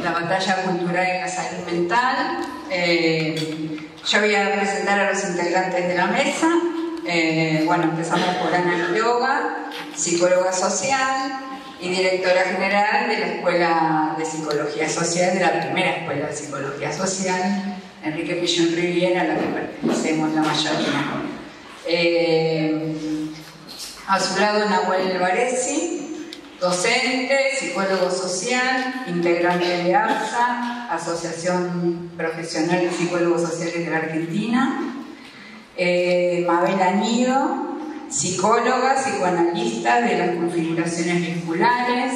la batalla cultural en la salud mental. Yo voy a presentar a los integrantes de la mesa. Bueno, empezamos por Ana Quiroga, psicóloga social y directora general de la Escuela de Psicología Social, de la primera Escuela de Psicología Social, Enrique Pillón Riviera, a la que pertenecemos la mayoría. A su lado Nahuel Varesi, docente, psicólogo social, integrante de APSA, Asociación Profesional de Psicólogos Sociales de la Argentina. Mabel Anido, psicóloga, psicoanalista de las configuraciones vinculares.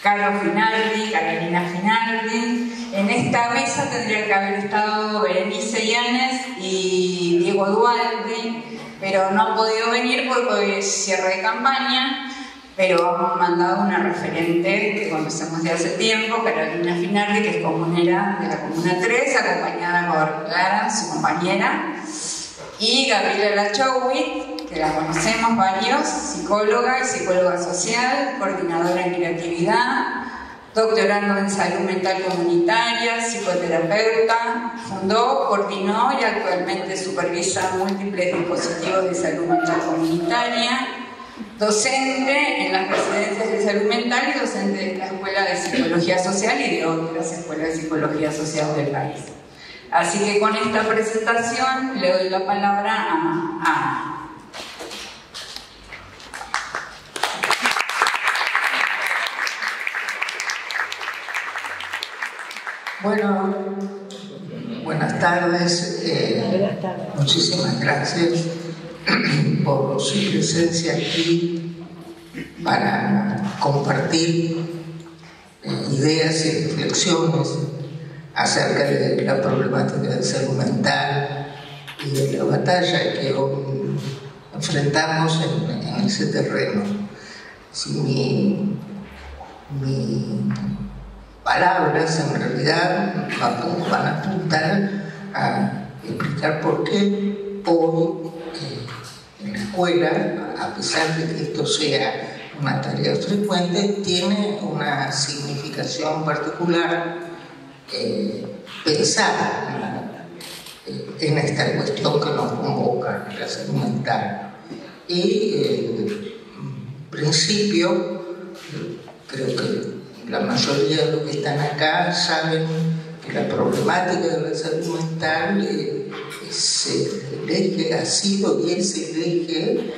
Carolina Finardi. En esta mesa tendrían que haber estado Berenice Yanes y Diego Dualde, pero no han podido venir porque hoy es cierre de campaña, pero hemos mandado una referente que conocemos de hace tiempo, Carolina Finardi, que es comunera de la Comuna 3, acompañada por Clara, su compañera, y Gabriela Lachowit, que la conocemos varios, psicóloga y psicóloga social, coordinadora en creatividad, doctorando en salud mental comunitaria, psicoterapeuta, fundó, coordinó y actualmente supervisa múltiples dispositivos de salud mental comunitaria, docente en las residencias de salud mental y docente de la Escuela de Psicología Social y de otras escuelas de psicología social del país. Así que con esta presentación le doy la palabra a Ana. Bueno, buenas tardes. Muchísimas gracias por su presencia aquí para compartir ideas y reflexiones acerca de la problemática de salud mental y de la batalla que hoy enfrentamos en ese terreno. Si mis palabras en realidad van a apuntar a explicar por qué hoy en la escuela, a pesar de que esto sea una tarea frecuente, tiene una significación particular pensar en esta cuestión que nos convoca, la salud mental. Y en principio, creo que la mayoría de los que están acá saben que la problemática de la salud mental es el eje, ha sido y es el eje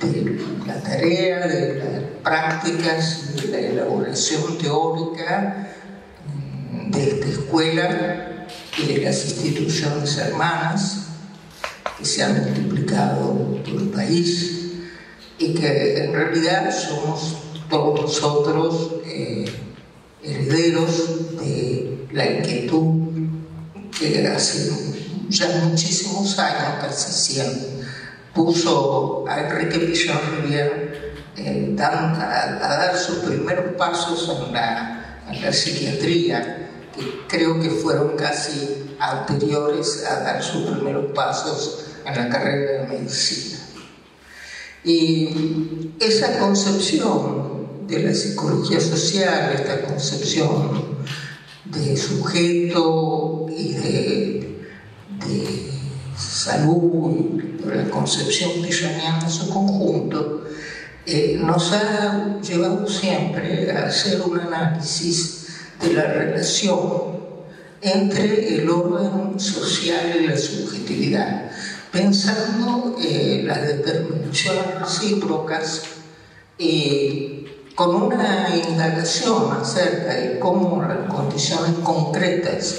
de la tarea, de las prácticas, de la elaboración teórica de esta escuela y de las instituciones hermanas que se han multiplicado por el país y que en realidad somos todos nosotros herederos de la inquietud que hace ya muchísimos años, casi 100, puso a Enrique Pillón Riviera a dar sus primeros pasos en la psiquiatría, que creo que fueron casi anteriores a dar sus primeros pasos en la carrera de medicina. Y esa concepción de la psicología social, esta concepción de sujeto y de salud, y la concepción pilloniana en su conjunto, nos ha llevado siempre a hacer un análisis de la relación entre el orden social y la subjetividad, pensando las determinaciones recíprocas con una indagación acerca de cómo las condiciones concretas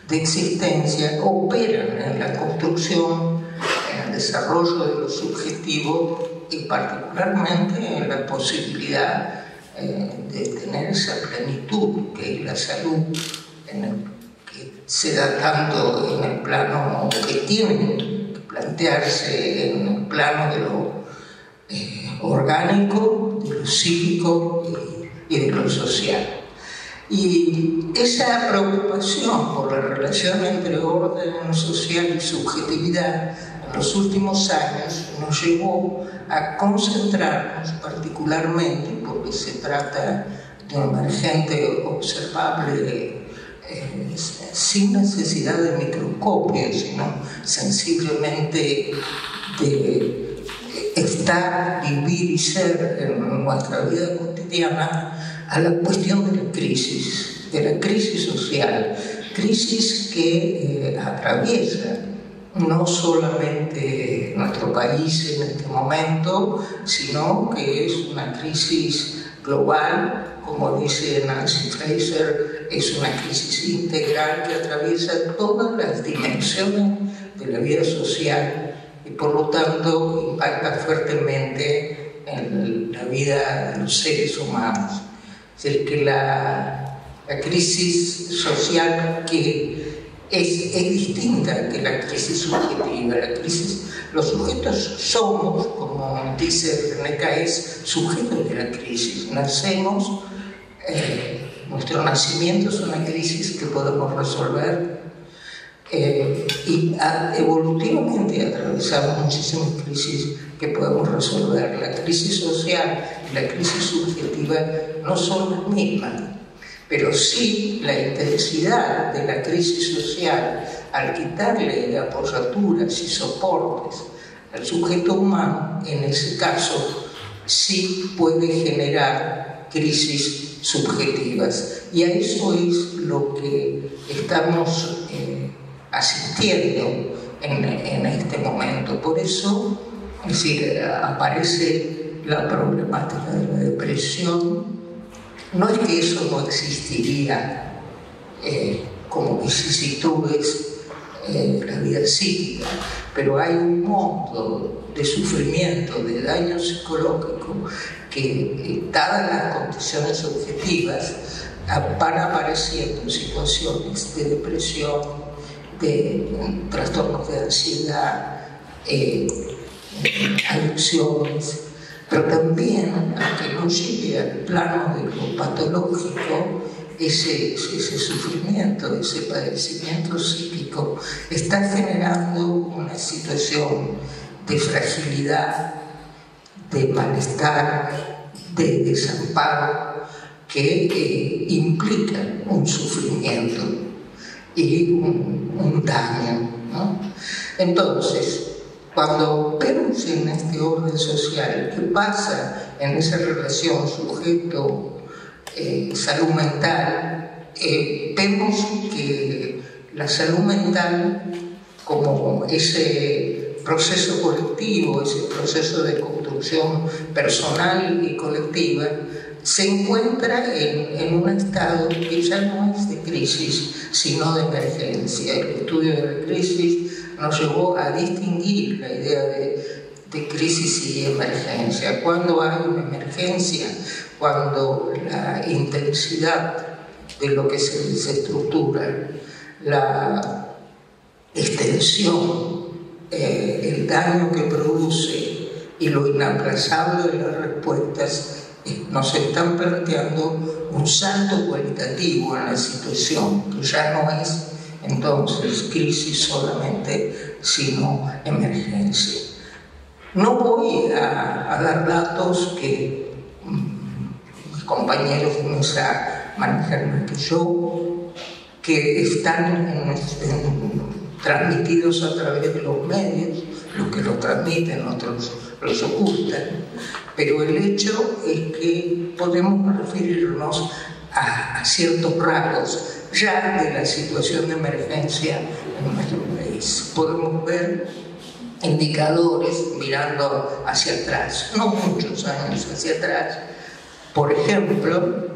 de existencia operan en la construcción, en el desarrollo de lo subjetivo y particularmente en la posibilidad de tener esa plenitud que es la salud, que se da tanto en el plano que tiene que plantearse en el plano de lo orgánico, de lo psíquico y de lo social. Y esa preocupación por la relación entre orden social y subjetividad en los últimos años nos llevó a concentrarnos particularmente, porque se trata de un emergente observable sin necesidad de microscopio, sino sencillamente de estar, vivir y ser en nuestra vida cotidiana, a la cuestión de la crisis social, crisis que atraviesa no solamente nuestro país en este momento, sino que es una crisis global, como dice Nancy Fraser, es una crisis integral que atraviesa todas las dimensiones de la vida social y por lo tanto impacta fuertemente en la vida de los seres humanos. Es decir, que la crisis social que es distinta que la crisis subjetiva. Los sujetos somos, como dice René Caes, sujetos de la crisis. Nacemos, nuestro nacimiento es una crisis que podemos resolver y evolutivamente atravesamos muchísimas crisis que podemos resolver. La crisis social y la crisis subjetiva no son las mismas, pero sí la intensidad de la crisis social, al quitarle apoyaturas y soportes al sujeto humano, en ese caso sí puede generar crisis subjetivas. Y a eso es lo que estamos asistiendo en este momento. Por eso, es decir, aparece la problemática de la depresión. No es que eso no existiría como vicisitudes en la vida psíquica, pero hay un monto de sufrimiento, de daño psicológico, que dadas las condiciones objetivas van apareciendo situaciones de depresión, de trastornos de ansiedad, adicciones, pero también, aunque no llegue al plano de lo patológico, ese sufrimiento, ese padecimiento psíquico está generando una situación de fragilidad, de malestar, de desamparo, que implica un sufrimiento y un daño, ¿no? Entonces, cuando vemos en este orden social qué pasa en esa relación sujeto-salud mental, vemos que la salud mental, como ese proceso colectivo, ese proceso de construcción personal y colectiva, se encuentra en un estado que ya no es de crisis, sino de emergencia. El estudio de la crisis nos llevó a distinguir la idea de crisis y emergencia. Cuando hay una emergencia, cuando la intensidad de lo que se desestructura, la extensión, el daño que produce y lo inaplazable de las respuestas, nos están planteando un salto cualitativo en la situación, que ya no es entonces crisis solamente, sino emergencia. No voy a dar datos que mis compañeros de mesa manejan más que yo, que están transmitidos a través de los medios, los que los transmiten, otros los ocultan, pero el hecho es que podemos referirnos a ciertos rasgos ya de la situación de emergencia en nuestro país. Podemos ver indicadores mirando hacia atrás, no muchos años hacia atrás, por ejemplo,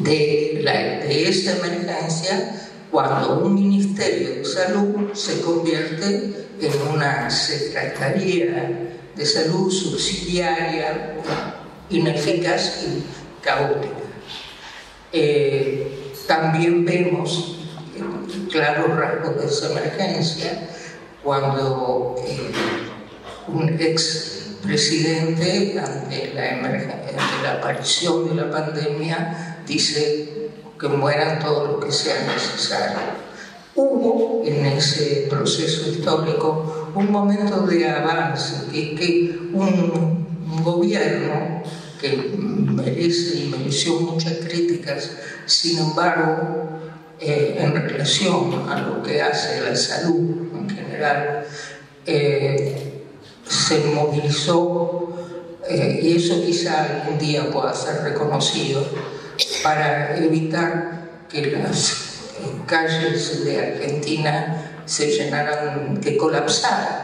de esa emergencia, cuando un Ministerio de Salud se convierte en una Secretaría de Salud subsidiaria, ineficaz y caótica. También vemos claros rasgos de esa emergencia cuando un expresidente, ante la aparición de la pandemia, dice que mueran todos los que sean necesarios. Hubo en ese proceso histórico un momento de avance, que es que un gobierno que merece y mereció muchas críticas. Sin embargo, en relación a lo que hace la salud en general, se movilizó, y eso quizá algún día pueda ser reconocido, para evitar que las calles de Argentina se llenaran, que colapsara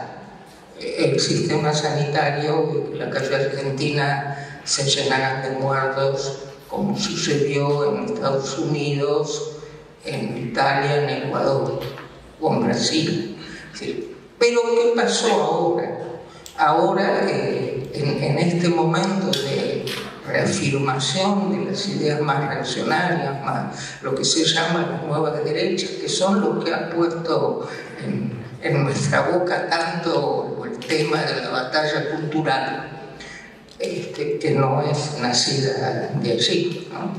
el sistema sanitario, que la calle argentina se llenaran de muertos, como sucedió en Estados Unidos, en Italia, en Ecuador o en Brasil. ¿Sí? Pero ¿qué pasó ahora? Ahora, en este momento de reafirmación de las ideas más reaccionarias, más lo que se llama las nuevas derechas, que son los que han puesto en nuestra boca tanto el tema de la batalla cultural, que no es nacida de allí, ¿no?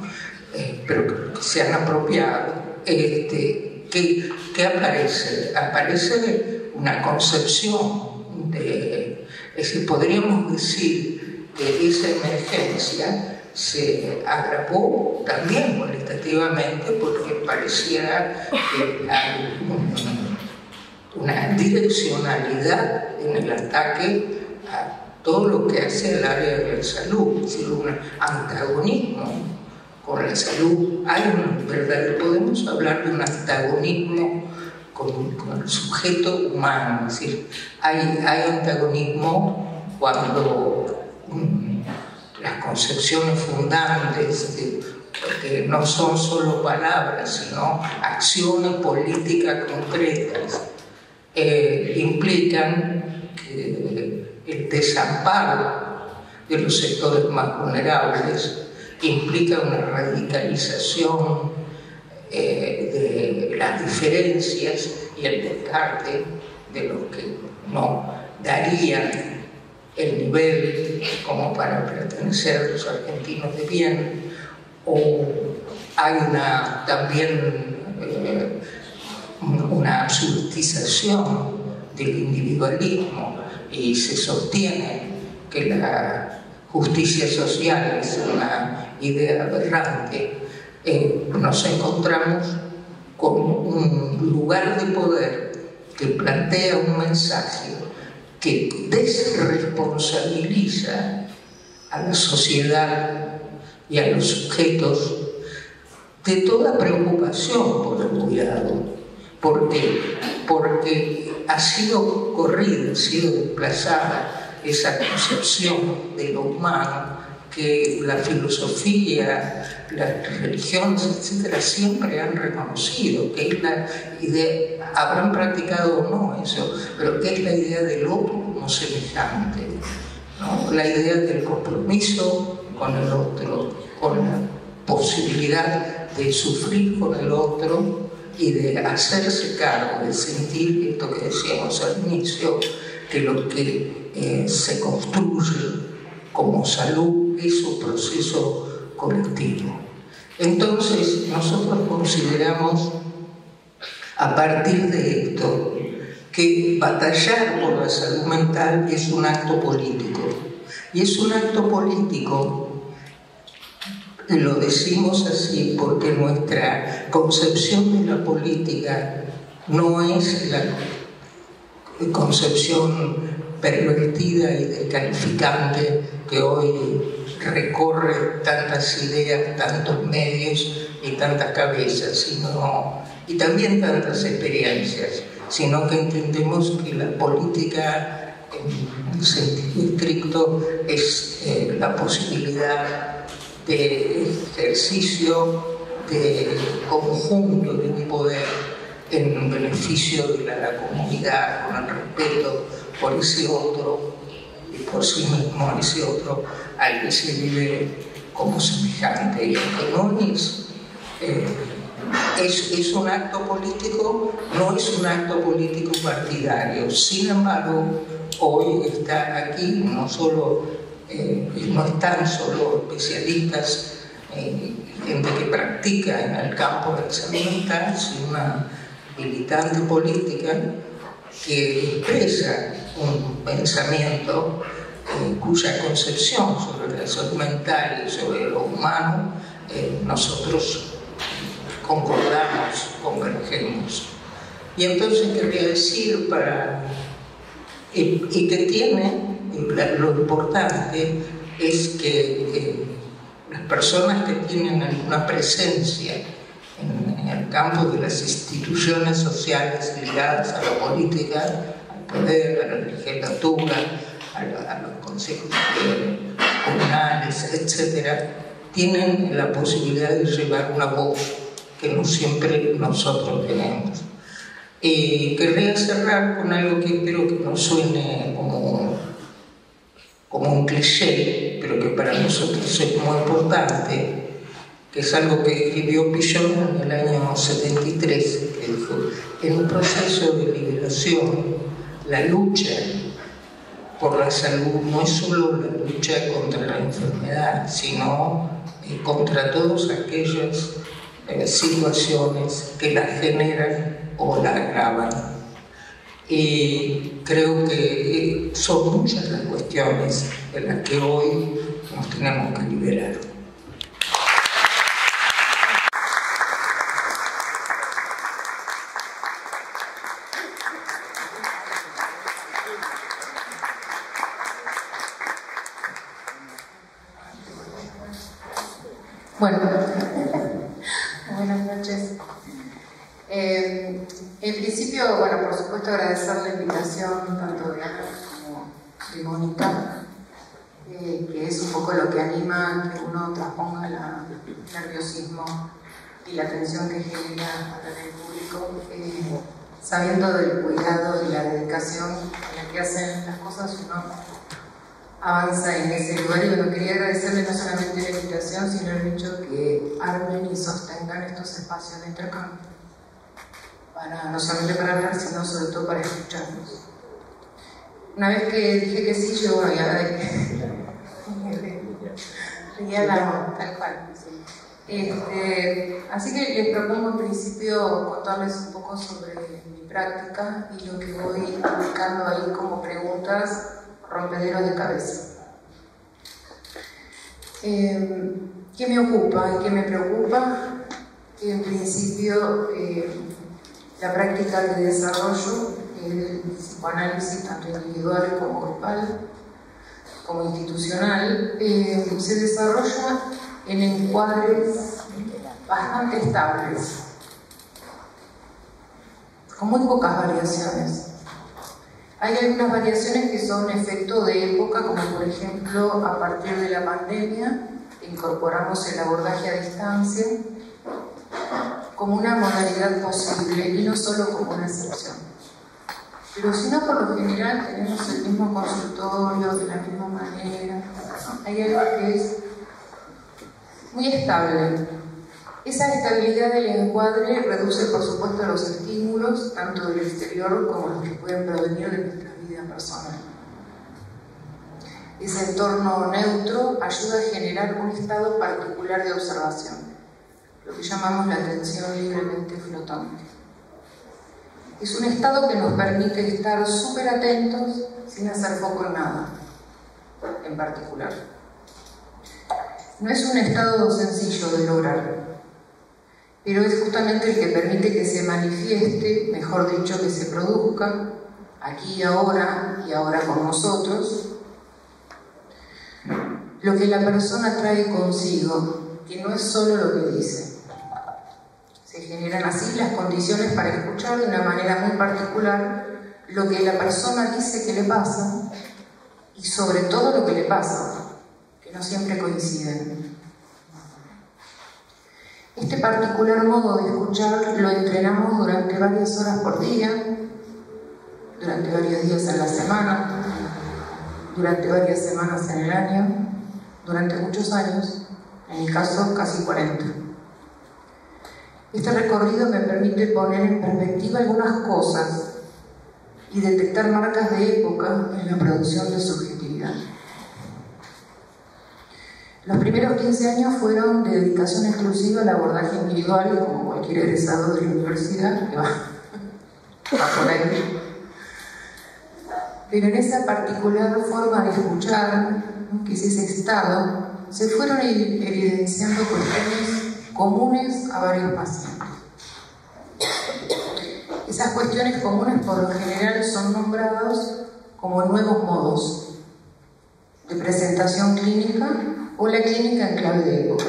Pero que se han apropiado. ¿Qué aparece? Aparece una concepción de... Es decir, podríamos decir que esa emergencia se agravó también cualitativamente porque pareciera que hay una direccionalidad en el ataque a todo lo que hace al área de la salud, es decir, un antagonismo con la salud. Podemos hablar de un antagonismo con el sujeto humano, es decir, hay antagonismo cuando las concepciones fundantes, porque no son solo palabras, sino acciones políticas concretas, implican que el desamparo de los sectores más vulnerables implica una radicalización de las diferencias y el descarte de lo que no darían el nivel como para pertenecer a los argentinos de bien, o hay también una absolutización del individualismo y se sostiene que la justicia social es una idea aberrante. Nos encontramos con un lugar de poder que plantea un mensaje que desresponsabiliza a la sociedad y a los sujetos de toda preocupación por el cuidado. ¿Por qué? Porque ha sido corrida, ha sido desplazada esa concepción de lo humano que la filosofía, las religiones, etcétera, siempre han reconocido, que es la idea, habrán practicado o no eso, pero que es la idea del otro como semejante, ¿no? La idea del compromiso con el otro, con la posibilidad de sufrir con el otro y de hacerse cargo, de sentir esto que decíamos al inicio, que lo que se construye como salud es un proceso colectivo. Entonces, nosotros consideramos, a partir de esto, que batallar por la salud mental es un acto político. Y es un acto político, lo decimos así, porque nuestra concepción de la política no es la concepción pervertida y descalificante que hoy recorre tantas ideas, tantos medios y tantas cabezas, y también tantas experiencias, sino que entendemos que la política en sentido estricto es la posibilidad de ejercicio de conjunto de un poder en beneficio de la comunidad, con el respeto por ese otro y por sí mismo, ese otro al que se vive como semejante. Y aunque no es un acto político, no es un acto político partidario. Sin embargo, hoy están aquí no están solo especialistas, gente que practica en el campo de la salud mental, sino una militante política que expresa un pensamiento cuya concepción sobre la salud mental y sobre lo humano nosotros concordamos, convergemos. Y entonces quería decir y que tiene, lo importante es que las personas que tienen alguna presencia en el campo de las instituciones sociales ligadas a la política, al poder, a la legislatura, a los consejos comunales, etc., tienen la posibilidad de llevar una voz que no siempre nosotros tenemos. Querría cerrar con algo que espero que no suene como un cliché, pero que para nosotros es muy importante, que es algo que escribió Pillon en el año 73, que dijo: en un proceso de liberación, la lucha por la salud no es solo la lucha contra la enfermedad, sino contra todas aquellas situaciones que la generan o la agravan. Y creo que son muchas las cuestiones en las que hoy nos tenemos que liberar. Bueno, buenas noches. En principio, bueno, por supuesto agradecer la invitación tanto de Ana como de Mónica, que es un poco lo que anima que uno transponga el nerviosismo y la tensión que genera hablar en público, sabiendo del cuidado y la dedicación en la que hacen las cosas, uno avanza en ese lugar. Y bueno, quería agradecerle no solamente la invitación, sino el hecho que armen y sostengan estos espacios de intercambio, no solamente para hablar, sino sobre todo para escucharnos. Una vez que dije que sí, yo bueno, ya tal cual. Así que les propongo en principio contarles un poco sobre mi práctica y lo que voy ubicando ahí como preguntas rompederos de cabeza. ¿Qué me ocupa y qué me preocupa? Que en principio la práctica de desarrollo del psicoanálisis, tanto individual como grupal, como institucional, se desarrolla en encuadres bastante estables, con muy pocas variaciones. Hay algunas variaciones que son efecto de época, como por ejemplo, a partir de la pandemia, incorporamos el abordaje a distancia como una modalidad posible y no solo como una excepción. Pero si no, por lo general tenemos el mismo consultorio, de la misma manera. Hay algo que es muy estable. Esa estabilidad del encuadre reduce, por supuesto, los estímulos, tanto del exterior como los que pueden provenir de nuestra vida personal. Ese entorno neutro ayuda a generar un estado particular de observación, lo que llamamos la atención libremente flotante. Es un estado que nos permite estar súper atentos sin hacer foco en nada en particular. No es un estado sencillo de lograr, pero es justamente el que permite que se manifieste, mejor dicho, que se produzca, aquí y ahora con nosotros, lo que la persona trae consigo, que no es solo lo que dice. Se generan así las condiciones para escuchar de una manera muy particular lo que la persona dice que le pasa y sobre todo lo que le pasa, que no siempre coinciden. Este particular modo de escuchar lo entrenamos durante varias horas por día, durante varios días en la semana, durante varias semanas en el año, durante muchos años, en mi caso casi 40. Este recorrido me permite poner en perspectiva algunas cosas y detectar marcas de época en la producción de subjetividad. Los primeros 15 años fueron de dedicación exclusiva al abordaje individual, como cualquier egresado de la universidad que va por ahí. pero en esa particular forma de escuchar, ¿no?, que es ese estado, se fueron evidenciando cuestiones comunes a varios pacientes. Esas cuestiones comunes por lo general son nombrados como nuevos modos de presentación clínica o la clínica en clave de época.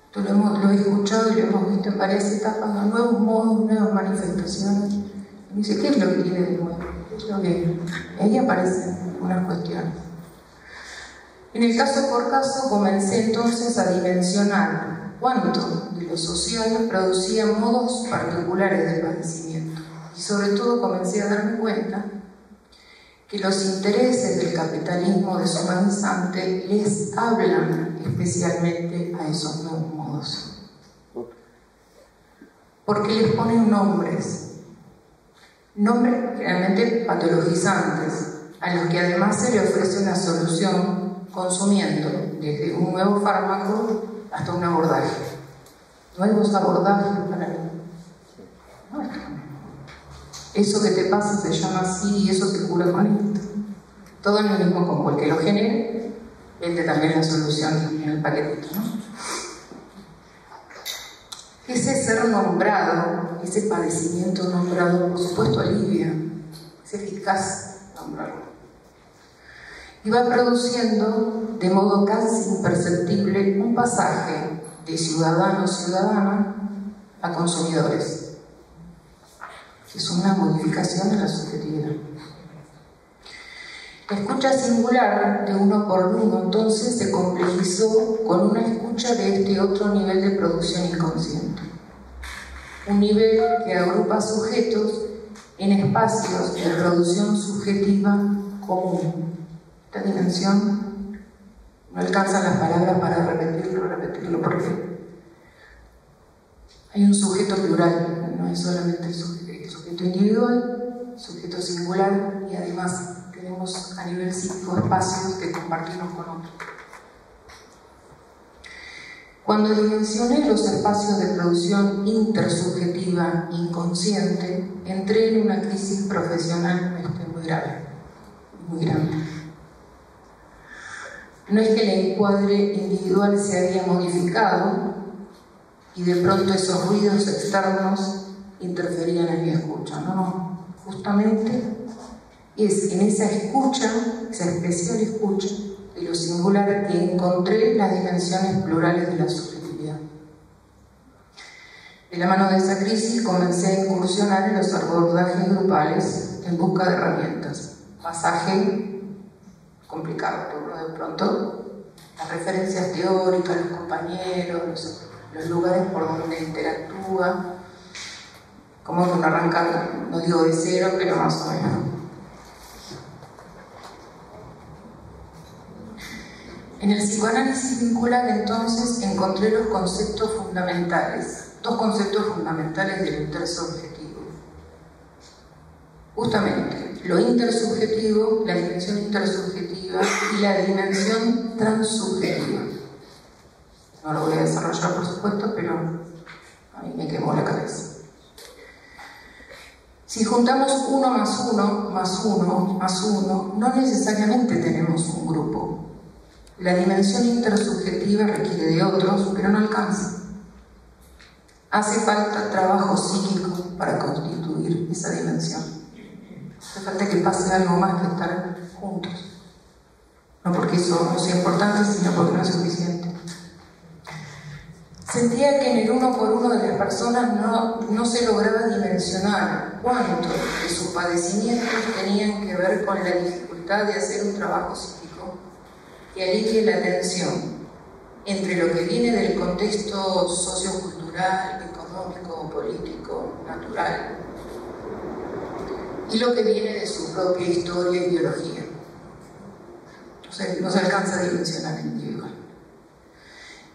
Esto lo he escuchado y lo hemos visto en varias etapas, ¿no? Nuevos modos, nuevas manifestaciones. Y dice, ¿qué es lo que tiene de nuevo? ¿Qué es lo que...? Ahí aparecen unas cuestiones. En el caso por caso comencé entonces a dimensionar cuánto de lo social producía modos particulares de padecimiento. Y sobre todo comencé a darme cuenta que los intereses del capitalismo deshumanizante les hablan especialmente a esos nuevos modos. Porque les ponen nombres realmente patologizantes, a los que además se le ofrece una solución consumiendo desde un nuevo fármaco hasta un abordaje. Nuevos abordajes para el... Eso que te pasa se llama así y eso se cura con esto. Todo en el mismo combo. El que lo genere, vende también la solución en el paquetito, ¿no? Ese ser nombrado, ese padecimiento nombrado, por supuesto alivia, es eficaz nombrarlo. Y va produciendo de modo casi imperceptible un pasaje de ciudadano-ciudadana a consumidores. Es una modificación de la subjetividad. La escucha singular de uno por uno entonces se complejizó con una escucha de este otro nivel de producción inconsciente. Un nivel que agrupa sujetos en espacios de producción subjetiva común. Esta dimensión no alcanzan las palabras para repetirlo, porque hay un sujeto plural, no es solamente el sujeto individual, sujeto singular, y además tenemos a nivel psíquico espacios que compartimos con otros. Cuando dimensioné los espacios de producción intersubjetiva inconsciente, entré en una crisis profesional muy grave, muy grande. No es que el encuadre individual se había modificado y de pronto esos ruidos externos interferían en mi escucha. No, justamente es en esa escucha, esa especial escucha de lo singular, que encontré las dimensiones plurales de la subjetividad. De la mano de esa crisis comencé a incursionar en los abordajes grupales en busca de herramientas. Pasaje complicado, porque de pronto las referencias teóricas, los compañeros, los lugares por donde interactúa, como que uno arranca, no digo de cero, pero más o menos. En el psicoanálisis vincular entonces encontré los conceptos fundamentales, dos conceptos fundamentales del intersubjetivo. Justamente, lo intersubjetivo, la dimensión intersubjetiva y la dimensión transsubjetiva. No lo voy a desarrollar, por supuesto, pero a mí me quemó la cabeza. Si juntamos 1 más 1 más 1 más 1, no necesariamente tenemos un grupo. La dimensión intersubjetiva requiere de otros, pero no alcanza. Hace falta trabajo psíquico para constituir esa dimensión. Hace falta que pase algo más que estar juntos. No porque eso no sea importante, sino porque no es suficiente. Sentía que en el uno por uno de las personas no se lograba dimensionar cuánto de sus padecimientos tenían que ver con la dificultad de hacer un trabajo psíquico que alivie la tensión entre lo que viene del contexto sociocultural, económico, político, natural, y lo que viene de su propia historia y biología. No se alcanza a dimensionar en individual.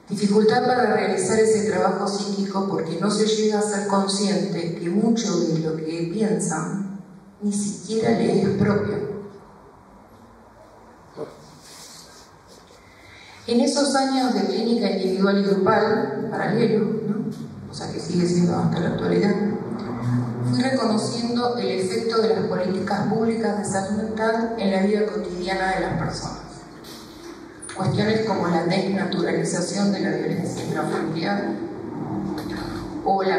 Dificultad para realizar ese trabajo psíquico porque no se llega a ser consciente que mucho de lo que piensan ni siquiera le es propio. En esos años de clínica individual y grupal, paralelo, ¿no? O sea que sigue siendo hasta la actualidad, fui reconociendo el efecto de las políticas públicas de salud mental en la vida cotidiana de las personas. Cuestiones como la desnaturalización de la violencia intrafamiliar o la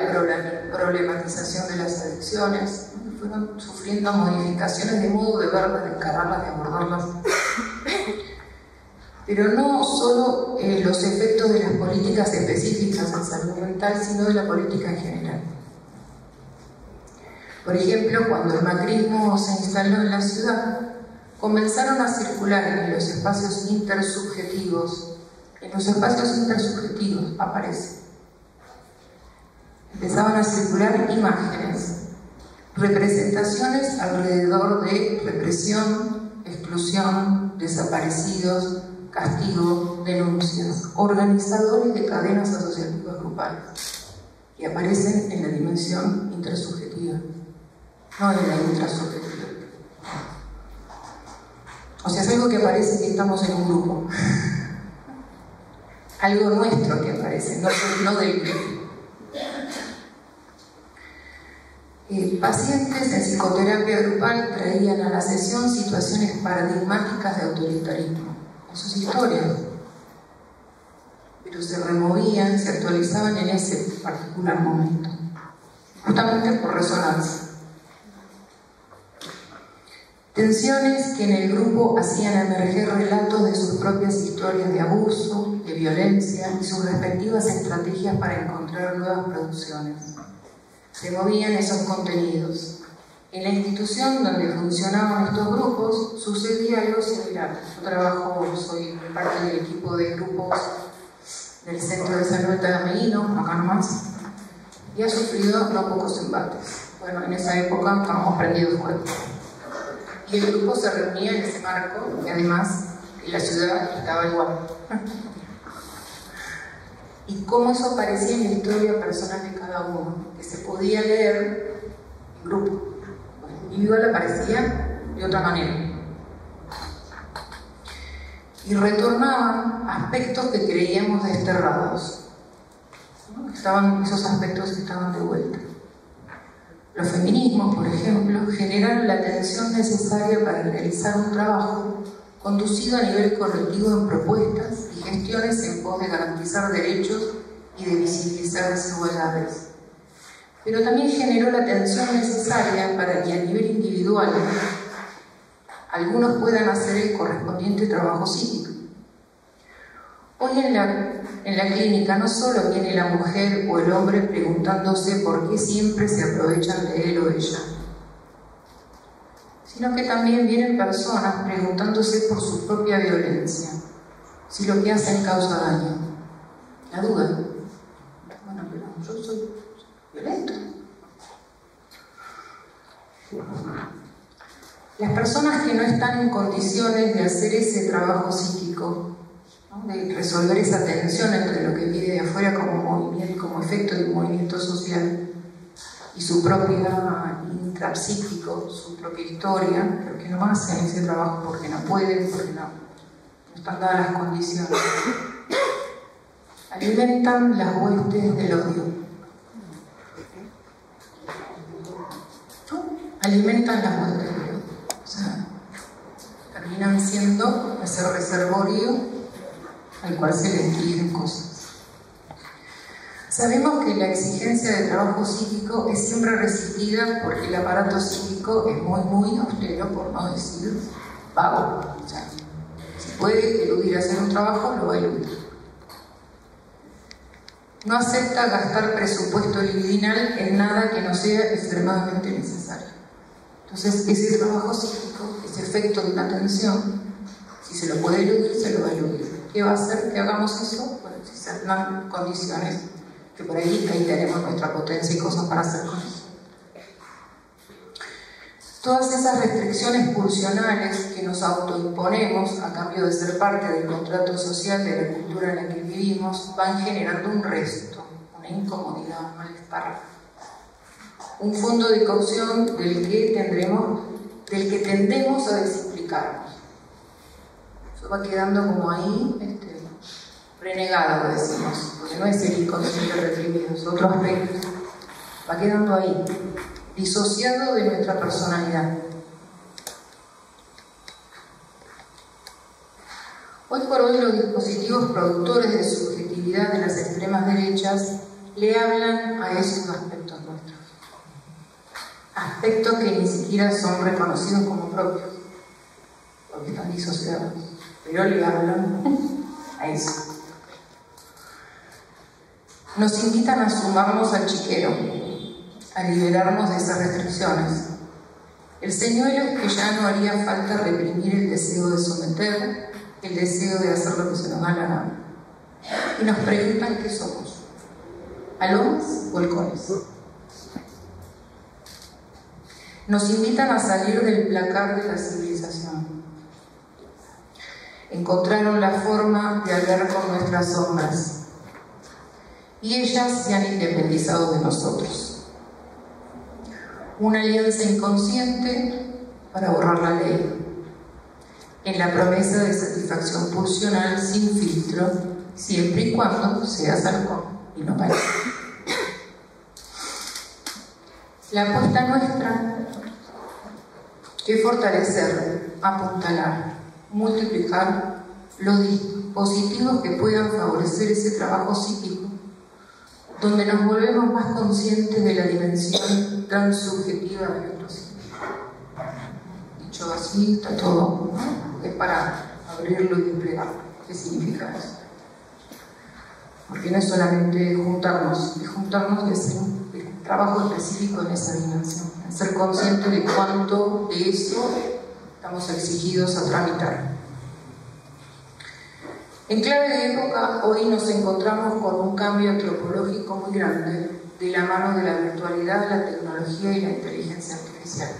problematización de las adicciones, fueron sufriendo modificaciones de modo de verlas, de encararlas, de abordarlas. Pero no solo los efectos de las políticas específicas en salud mental, sino de la política en general. Por ejemplo, cuando el macrismo se instaló en la ciudad, comenzaron a circular en los espacios intersubjetivos. En los espacios intersubjetivos aparece. Empezaban a circular imágenes, representaciones alrededor de represión, exclusión, desaparecidos, castigo, denuncias, organizadores de cadenas asociativas grupales que aparecen en la dimensión intersubjetiva, no en la intrasubjetiva. O sea, es algo que aparece que estamos en un grupo. Algo nuestro que aparece, no del grupo. Pacientes en psicoterapia grupal traían a la sesión situaciones paradigmáticas de autoritarismo en sus historias, pero se removían, se actualizaban en ese particular momento, justamente por resonancia. Tensiones que en el grupo hacían emerger relatos de sus propias historias de abuso, de violencia y sus respectivas estrategias para encontrar nuevas producciones. Se movían esos contenidos. En la institución donde funcionaban estos grupos sucedía algo similar. Yo soy parte del equipo de grupos del Centro de Salud de Ameguino, acá nomás, y ha sufrido no pocos embates. Bueno, en esa época estábamos prendidos fuego. Y el grupo se reunía en ese marco, y además en la ciudad estaba igual. Y cómo eso aparecía en la historia personal de cada uno, que se podía leer en grupo. El individual aparecía de otra manera. Y retornaban aspectos que creíamos desterrados, ¿no? Esos aspectos que estaban de vuelta. Los feminismos, por ejemplo, generaron la atención necesaria para realizar un trabajo conducido a nivel colectivo en propuestas y gestiones en pos de garantizar derechos y de visibilizar desigualdades. Pero también generó la atención necesaria para que a nivel individual algunos puedan hacer el correspondiente trabajo psíquico. Hoy en la clínica no solo viene la mujer o el hombre preguntándose por qué siempre se aprovechan de él o ella, sino que también vienen personas preguntándose por su propia violencia, si lo que hacen causa daño. La duda. Bueno, pero yo soy violento. Las personas que no están en condiciones de hacer ese trabajo psíquico, ¿no? De resolver esa tensión entre lo que vive de afuera como movimiento, como efecto de un movimiento social, y su propia intrapsíquico, su propia historia, pero que no hacen ese trabajo porque no pueden, porque no están dadas las condiciones, alimentan las huestes del odio. ¿No? Alimentan las huestes del odio. O sea, terminan siendo ese reservorio al cual se les dirigen cosas. Sabemos que la exigencia de trabajo psíquico es siempre resistida porque el aparato psíquico es muy austero, por no decir vago. O sea, si puede eludir hacer un trabajo, lo va a eludir. No acepta gastar presupuesto libidinal en nada que no sea extremadamente necesario. Entonces, ese trabajo psíquico, ese efecto de una tensión, si se lo puede eludir, se lo va a eludir. ¿Qué va a hacer que hagamos eso? Bueno, si se dan condiciones que por ahí tenemos nuestra potencia y cosas para hacer con eso. Todas esas restricciones pulsionales que nos autoimponemos a cambio de ser parte del contrato social de la cultura en la que vivimos van generando un resto, una incomodidad, un malestar, un fondo de caución del que tendemos a desimplicarnos. Eso va quedando como ahí, renegado, decimos, porque no es el inconsciente reprimido, es otro aspecto. Va quedando ahí. disociado de nuestra personalidad. Hoy por hoy los dispositivos productores de subjetividad de las extremas derechas le hablan a esos aspectos nuestros. Aspectos que ni siquiera son reconocidos como propios, porque están disociados, pero le hablan a eso. Nos invitan a sumarnos al chiquero, a liberarnos de esas restricciones. El señuelo es que ya no haría falta reprimir el deseo de someter, el deseo de hacer lo que se nos da la gana. Y nos preguntan qué somos, ¿alomas o halcones? Nos invitan a salir del placar de la civilización. Encontraron la forma de hablar con nuestras sombras y ellas se han independizado de nosotros. Una alianza inconsciente para borrar la ley, en la promesa de satisfacción pulsional sin filtro, siempre y cuando seas halcón y no pareja. La apuesta nuestra es fortalecer, apuntalar, multiplicar los dispositivos que puedan favorecer ese trabajo psíquico, donde nos volvemos más conscientes de la dimensión tan subjetiva de nuestro psique. Dicho así, está todo, ¿no? Es para abrirlo y desplegarlo. ¿Qué significa eso? Porque no es solamente juntarnos, es juntarnos y hacer un trabajo específico en esa dimensión, ser conscientes de cuánto de eso estamos exigidos a tramitar. En clave de época, hoy nos encontramos con un cambio antropológico muy grande de la mano de la virtualidad, la tecnología y la inteligencia artificial.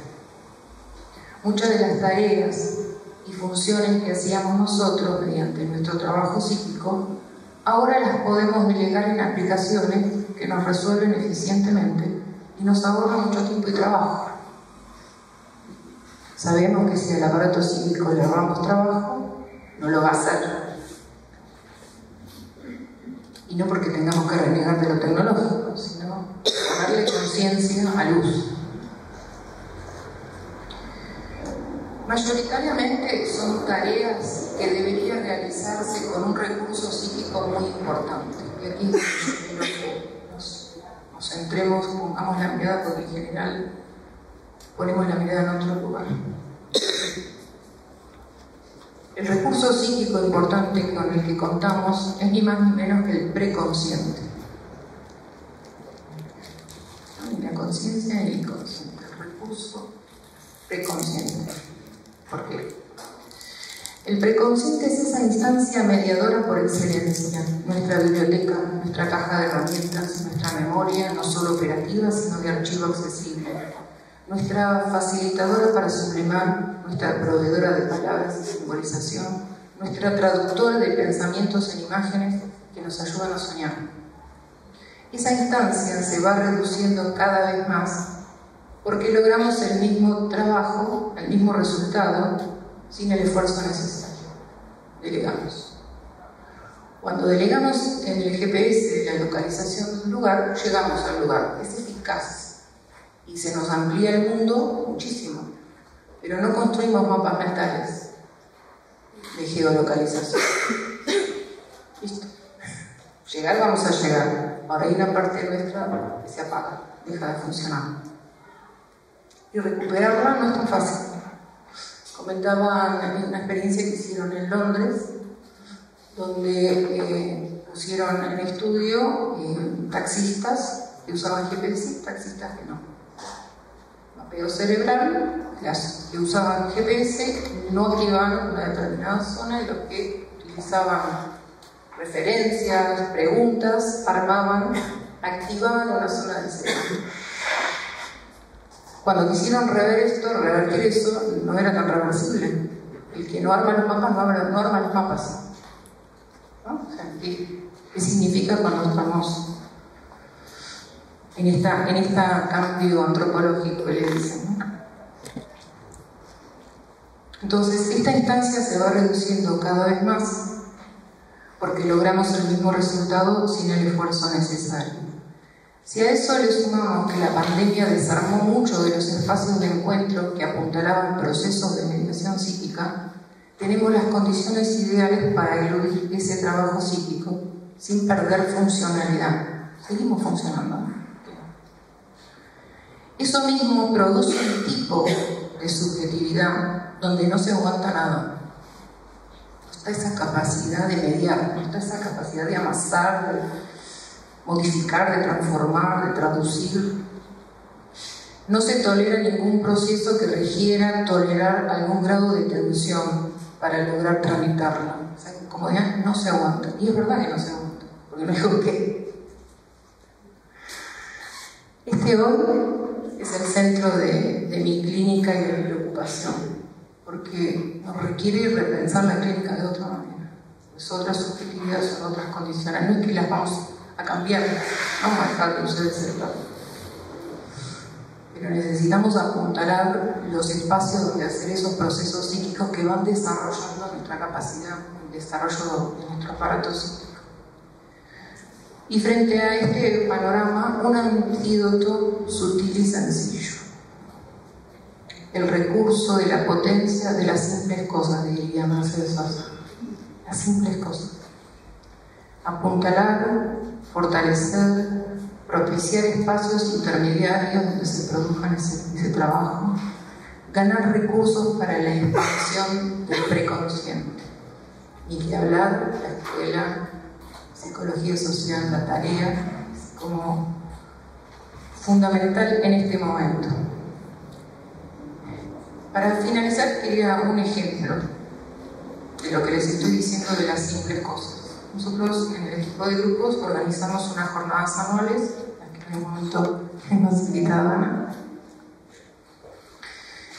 Muchas de las tareas y funciones que hacíamos nosotros mediante nuestro trabajo psíquico, ahora las podemos delegar en aplicaciones que nos resuelven eficientemente y nos ahorran mucho tiempo y trabajo. Sabemos que si al aparato psíquico le ahorramos trabajo, no lo va a hacer. Y no porque tengamos que renegar de lo tecnológico, sino darle conciencia al uso. Mayoritariamente son tareas que deberían realizarse con un recurso psíquico muy importante. Y aquí quiero que nos centremos, pongamos la mirada, porque en general ponemos la mirada en otro lugar. El recurso psíquico importante con el que contamos es ni más ni menos que el preconsciente. Ni la conciencia ni el inconsciente, el recurso preconsciente. ¿Por qué? El preconsciente es esa instancia mediadora por excelencia, nuestra biblioteca, nuestra caja de herramientas, nuestra memoria, no solo operativa, sino de archivo accesible, nuestra facilitadora para sublimar, nuestra proveedora de palabras y simbolización, nuestra traductora de pensamientos en imágenes que nos ayudan a soñar. Esa instancia se va reduciendo cada vez más porque logramos el mismo trabajo, el mismo resultado, sin el esfuerzo necesario. Delegamos. Cuando delegamos en el GPS la localización de un lugar, llegamos al lugar. Es eficaz y se nos amplía el mundo muchísimo, pero no construimos mapas mentales de geolocalización. Listo. Llegar, vamos a llegar. Ahora hay una parte nuestra que se apaga, deja de funcionar. Y recuperarla no es tan fácil. Comentaban una experiencia que hicieron en Londres, donde pusieron en estudio taxistas que usaban GPS y taxistas que no. Mapeo cerebral, las que usaban GPS no activaban una determinada zona y los que utilizaban referencias, preguntas, armaban, activaban una zona del cerebro. Cuando quisieron revertir eso, no era tan reversible. El que no arma los mapas, no arma los mapas. ¿No? O sea, ¿qué significa cuando estamos en este cambio antropológico que le dicen, ¿no? Entonces, esta instancia se va reduciendo cada vez más porque logramos el mismo resultado sin el esfuerzo necesario. Si a eso le sumamos que la pandemia desarmó muchos de los espacios de encuentro que apuntalaban procesos de mediación psíquica, tenemos las condiciones ideales para eludir ese trabajo psíquico sin perder funcionalidad. Seguimos funcionando. Eso mismo produce un tipo de subjetividad donde no se aguanta nada. No está esa capacidad de mediar, no está esa capacidad de amasar, de modificar, de transformar, de traducir. No se tolera ningún proceso que requiera tolerar algún grado de tensión para lograr tramitarlo. O sea, como ya no se aguanta. Y es verdad que no se aguanta, porque no digo que. Este hoy es el centro de mi clínica y de mi preocupación, porque nos requiere repensar la clínica de otra manera. Es otra subjetividad, son otras condiciones. No es que las vamos a cambiar, vamos a dejar de usar ese lado. Pero necesitamos apuntalar los espacios donde hacer esos procesos psíquicos que van desarrollando nuestra capacidad, el desarrollo de nuestro aparato psíquico. Y frente a este panorama, un antídoto sutil y sencillo. El recurso de la potencia de las simples cosas, diría Mercedes Sosa. Las simples cosas. Apuntalar, fortalecer, propiciar espacios intermediarios donde se produzcan ese trabajo. Ganar recursos para la expansión del preconsciente. Ni que hablar de la escuela, psicología social, la tarea, es como fundamental en este momento. Para finalizar, quería un ejemplo de lo que les estoy diciendo de las simples cosas. Nosotros en el equipo de grupos organizamos unas jornadas anuales, las que en el momento hemos invitado a Ana.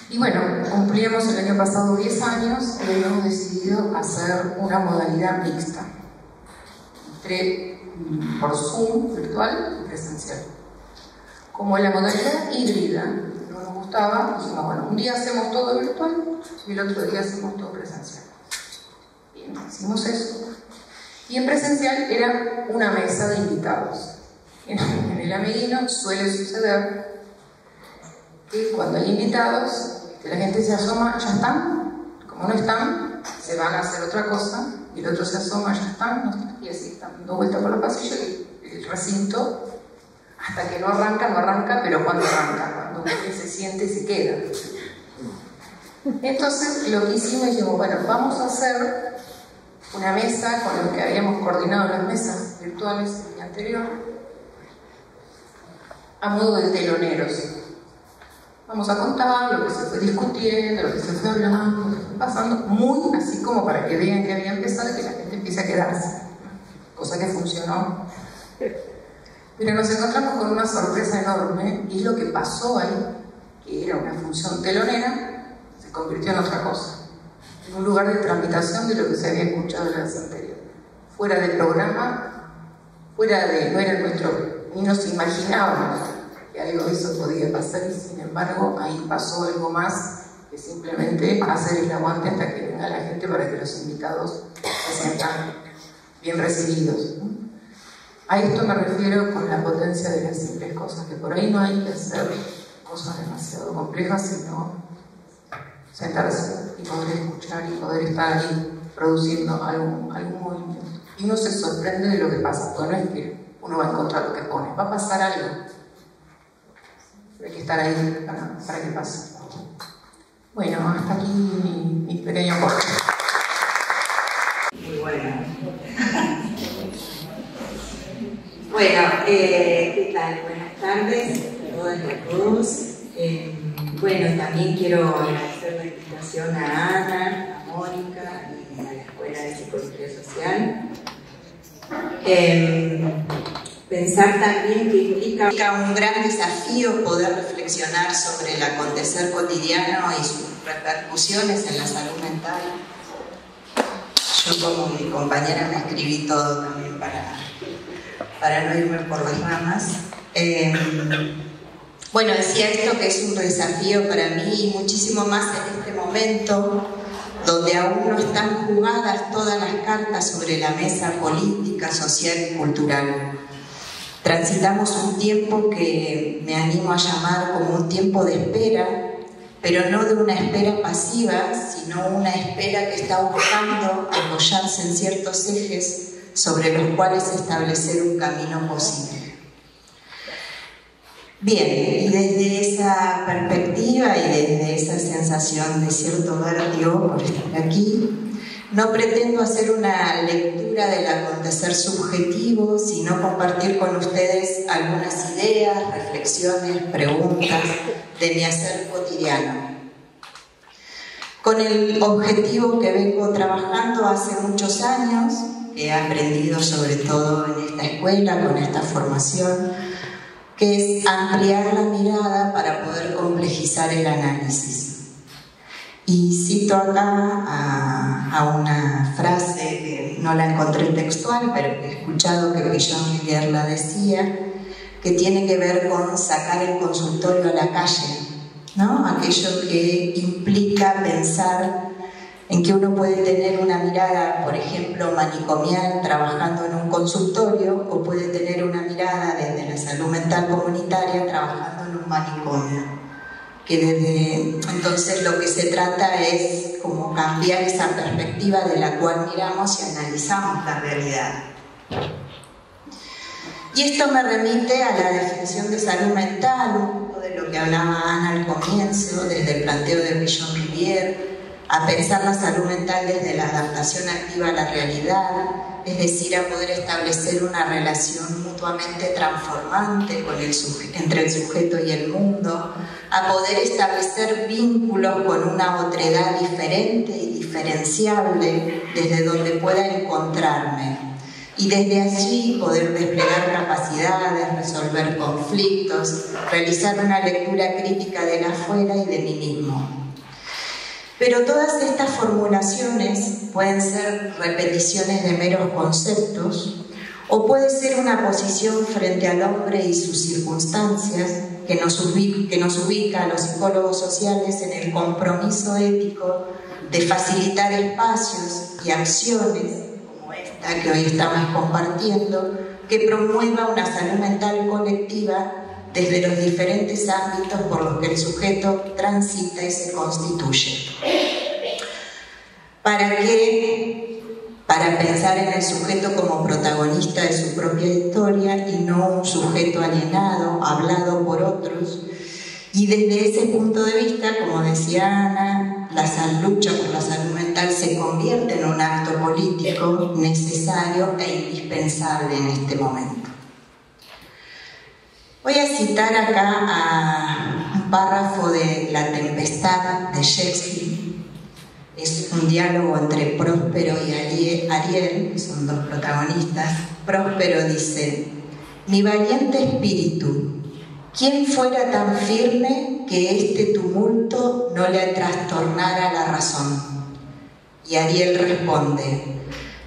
Y bueno, cumplíamos el año pasado 10 años y habíamos decidido hacer una modalidad mixta. Por Zoom, virtual y presencial. Como la modalidad híbrida no nos gustaba, dijimos, bueno, un día hacemos todo virtual y el otro día hacemos todo presencial. Bien, hicimos eso. Y en presencial era una mesa de invitados. En el Ameguino suele suceder que cuando hay invitados, la gente se asoma, ya están, como no están, se van a hacer otra cosa, y el otro se asoma, ya están, no están, y así están dando vueltas por la pasilla y el recinto, hasta que no arranca, pero cuando arranca, cuando se siente, se queda. Entonces, lo que hicimos, dijimos, bueno, vamos a hacer una mesa con lo que habíamos coordinado las mesas virtuales el día anterior, a modo de teloneros. Vamos a contar lo que se fue discutiendo, lo que se fue hablando, lo que fue pasando, muy así como para que vean que había empezado y que la gente empiece a quedarse, cosa que funcionó. Pero nos encontramos con una sorpresa enorme, y lo que pasó ahí, que era una función telonera, se convirtió en otra cosa, en un lugar de tramitación de lo que se había escuchado la vez anterior, fuera del programa, fuera de, no era nuestro, ni nos imaginábamos que algo de eso podía pasar, y sin embargo ahí pasó algo más que simplemente hacer el aguante hasta que venga la gente para que los invitados se sientan bien recibidos, ¿no? A esto me refiero con la potencia de las simples cosas, que por ahí no hay que hacer cosas demasiado complejas, sino sentarse y poder escuchar y poder estar ahí produciendo algún movimiento. Y uno se sorprende de lo que pasa, porque no es que uno va a encontrar lo que pone, va a pasar algo. Hay que estar ahí para que pase. Bueno, hasta aquí mi pequeño aporte. Muy bueno. Bueno, ¿qué tal? Buenas tardes a todas y a todos. Bueno, también quiero agradecer la invitación a Ana, a Mónica y a la Escuela de Psicología Social. Pensar también que implica un gran desafío poder reflexionar sobre el acontecer cotidiano y sus repercusiones en la salud mental. Yo, como mi compañera, me escribí todo también para no irme por las ramas. Bueno, decía esto que es un desafío para mí, y muchísimo más en este momento donde aún no están jugadas todas las cartas sobre la mesa política, social y cultural. Transitamos un tiempo que me animo a llamar como un tiempo de espera, pero no de una espera pasiva, sino una espera que está buscando apoyarse en ciertos ejes sobre los cuales establecer un camino posible. Bien, y desde esa perspectiva y desde esa sensación de cierto vértigo por estar aquí, no pretendo hacer una lectura del acontecer subjetivo, sino compartir con ustedes algunas ideas, reflexiones, preguntas de mi hacer cotidiano. Con el objetivo que vengo trabajando hace muchos años, que he aprendido sobre todo en esta escuela, con esta formación, que es ampliar la mirada para poder complejizar el análisis. Y cito acá a una frase que no la encontré textual, pero que he escuchado que Pichon-Rivière la decía, que tiene que ver con sacar el consultorio a la calle, ¿no? Aquello que implica pensar en que uno puede tener una mirada, por ejemplo, manicomial trabajando en un consultorio, o puede tener una mirada desde la salud mental comunitaria trabajando en un manicomio. Entonces lo que se trata es como cambiar esa perspectiva de la cual miramos y analizamos la realidad. Y esto me remite a la definición de salud mental, un poco de lo que hablaba Ana al comienzo, desde el planteo de Pichon-Rivière, a pensar la salud mental desde la adaptación activa a la realidad, es decir, a poder establecer una relación mutuamente transformante entre el sujeto y el mundo, a poder establecer vínculos con una otredad diferente y diferenciable desde donde pueda encontrarme, y desde allí poder desplegar capacidades, resolver conflictos, realizar una lectura crítica del afuera y de mí mismo. Pero todas estas formulaciones pueden ser repeticiones de meros conceptos, o puede ser una posición frente al hombre y sus circunstancias que nos ubica a los psicólogos sociales en el compromiso ético de facilitar espacios y acciones como esta que hoy estamos compartiendo, que promueva una salud mental colectiva desde los diferentes ámbitos por los que el sujeto transita y se constituye. ¿Para qué? Para pensar en el sujeto como protagonista de su propia historia y no un sujeto alienado, hablado por otros. Y desde ese punto de vista, como decía Ana, la lucha por la salud mental se convierte en un acto político necesario e indispensable en este momento. Voy a citar acá un párrafo de La Tempestad de Shakespeare. Es un diálogo entre Próspero y Ariel, que son dos protagonistas. Próspero dice: mi valiente espíritu, ¿quién fuera tan firme que este tumulto no le trastornara la razón? Y Ariel responde: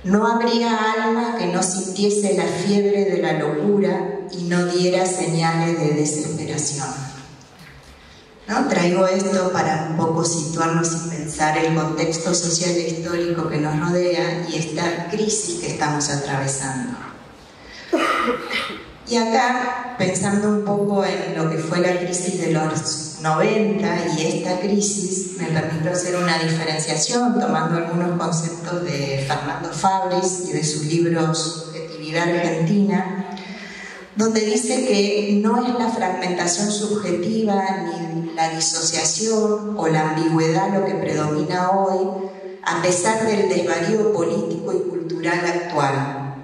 no habría alma que no sintiese la fiebre de la locura y no diera señales de desesperación. ¿No? Traigo esto para un poco situarnos y pensar el contexto social e histórico que nos rodea y esta crisis que estamos atravesando. Y acá, pensando un poco en lo que fue la crisis de los 90 y esta crisis, me permito hacer una diferenciación tomando algunos conceptos de Fernando Fabris y de su libro Subjetividad Argentina, donde dice que no es la fragmentación subjetiva ni la disociación o la ambigüedad lo que predomina hoy, a pesar del desvarío político y cultural actual.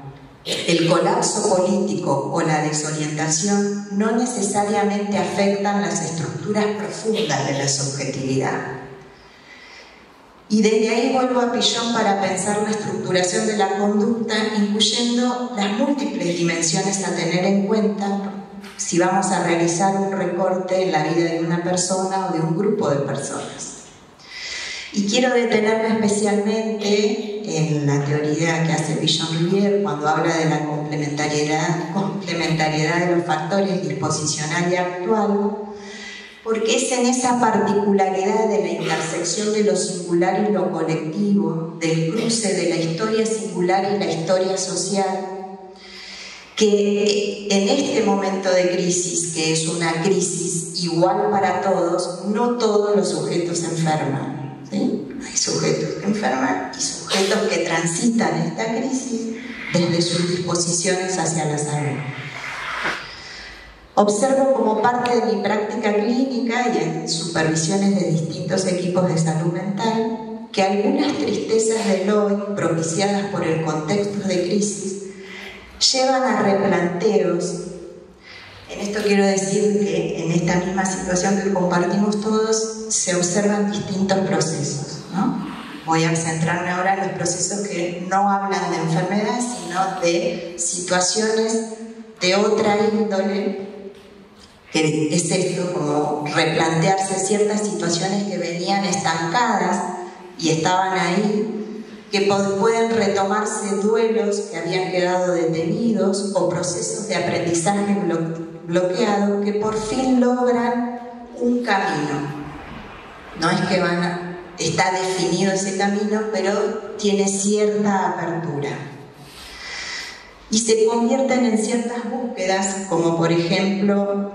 El colapso político o la desorientación no necesariamente afectan las estructuras profundas de la subjetividad. Y desde ahí vuelvo a Pichon para pensar la estructuración de la conducta, incluyendo las múltiples dimensiones a tener en cuenta si vamos a realizar un recorte en la vida de una persona o de un grupo de personas. Y quiero detenerme especialmente en la teoría que hace Pichon-Rivière cuando habla de la complementariedad de los factores disposicional y actual, porque es en esa particularidad de la intersección de lo singular y lo colectivo, del cruce de la historia singular y la historia social, que en este momento de crisis, que es una crisis igual para todos, no todos los sujetos enferman, ¿sí? Hay sujetos que enferman y sujetos que transitan esta crisis desde sus disposiciones hacia la salud. Observo como parte de mi práctica clínica y en supervisiones de distintos equipos de salud mental que algunas tristezas del hoy, propiciadas por el contexto de crisis, llevan a replanteos. En esto quiero decir que en esta misma situación que compartimos todos se observan distintos procesos, ¿no? Voy a centrarme ahora en los procesos que no hablan de enfermedad, sino de situaciones de otra índole, que es esto, como replantearse ciertas situaciones que venían estancadas y estaban ahí, que pueden retomarse duelos que habían quedado detenidos o procesos de aprendizaje bloqueado que por fin logran un camino. No es que está definido ese camino, pero tiene cierta apertura. Y se convierten en ciertas búsquedas, como por ejemplo,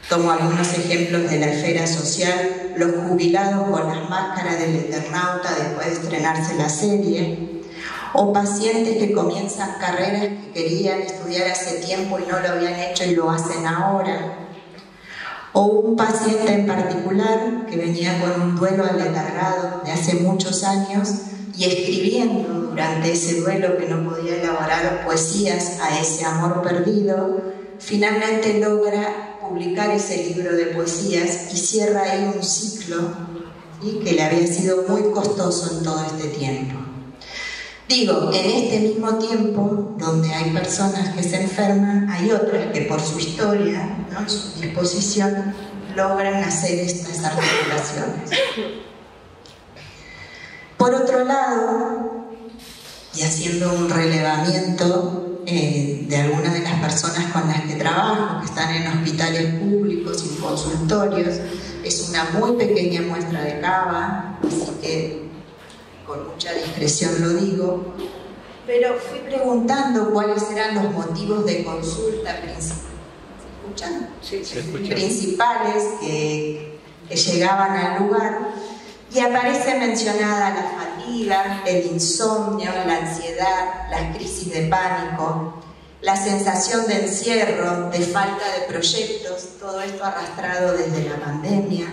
tomo algunos ejemplos de la esfera social, los jubilados con las máscaras del Eternauta después de estrenarse la serie, o pacientes que comienzan carreras que querían estudiar hace tiempo y no lo habían hecho y lo hacen ahora, o un paciente en particular que venía con un duelo aletargado de hace muchos años y escribiendo durante ese duelo que no podía elaborar poesías a ese amor perdido, finalmente logra publicar ese libro de poesías y cierra ahí un ciclo, ¿sí?, que le había sido muy costoso en todo este tiempo. Digo, en este mismo tiempo, donde hay personas que se enferman, hay otras que por su historia, ¿no?, su disposición, logran hacer estas articulaciones. Por otro lado, y haciendo un relevamiento de algunas de las personas con las que trabajo, que están en hospitales públicos y consultorios, es una muy pequeña muestra de cava, así que con mucha discreción lo digo, pero fui preguntando cuáles eran los motivos de consulta principales que llegaban al lugar, y aparece mencionada la fatiga, el insomnio, la ansiedad, las crisis de pánico, la sensación de encierro, de falta de proyectos, todo esto arrastrado desde la pandemia.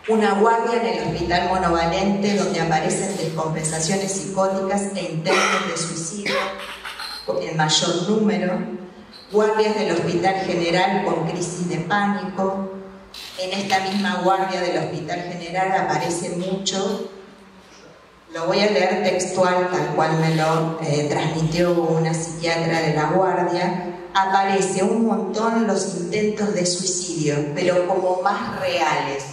Una guardia en el hospital monovalente donde aparecen descompensaciones psicóticas e intentos de suicidio en mayor número, guardias del hospital general con crisis de pánico. En esta misma guardia del hospital general aparece mucho, lo voy a leer textual, tal cual me lo transmitió una psiquiatra de la guardia, aparece un montón los intentos de suicidio, pero como más reales.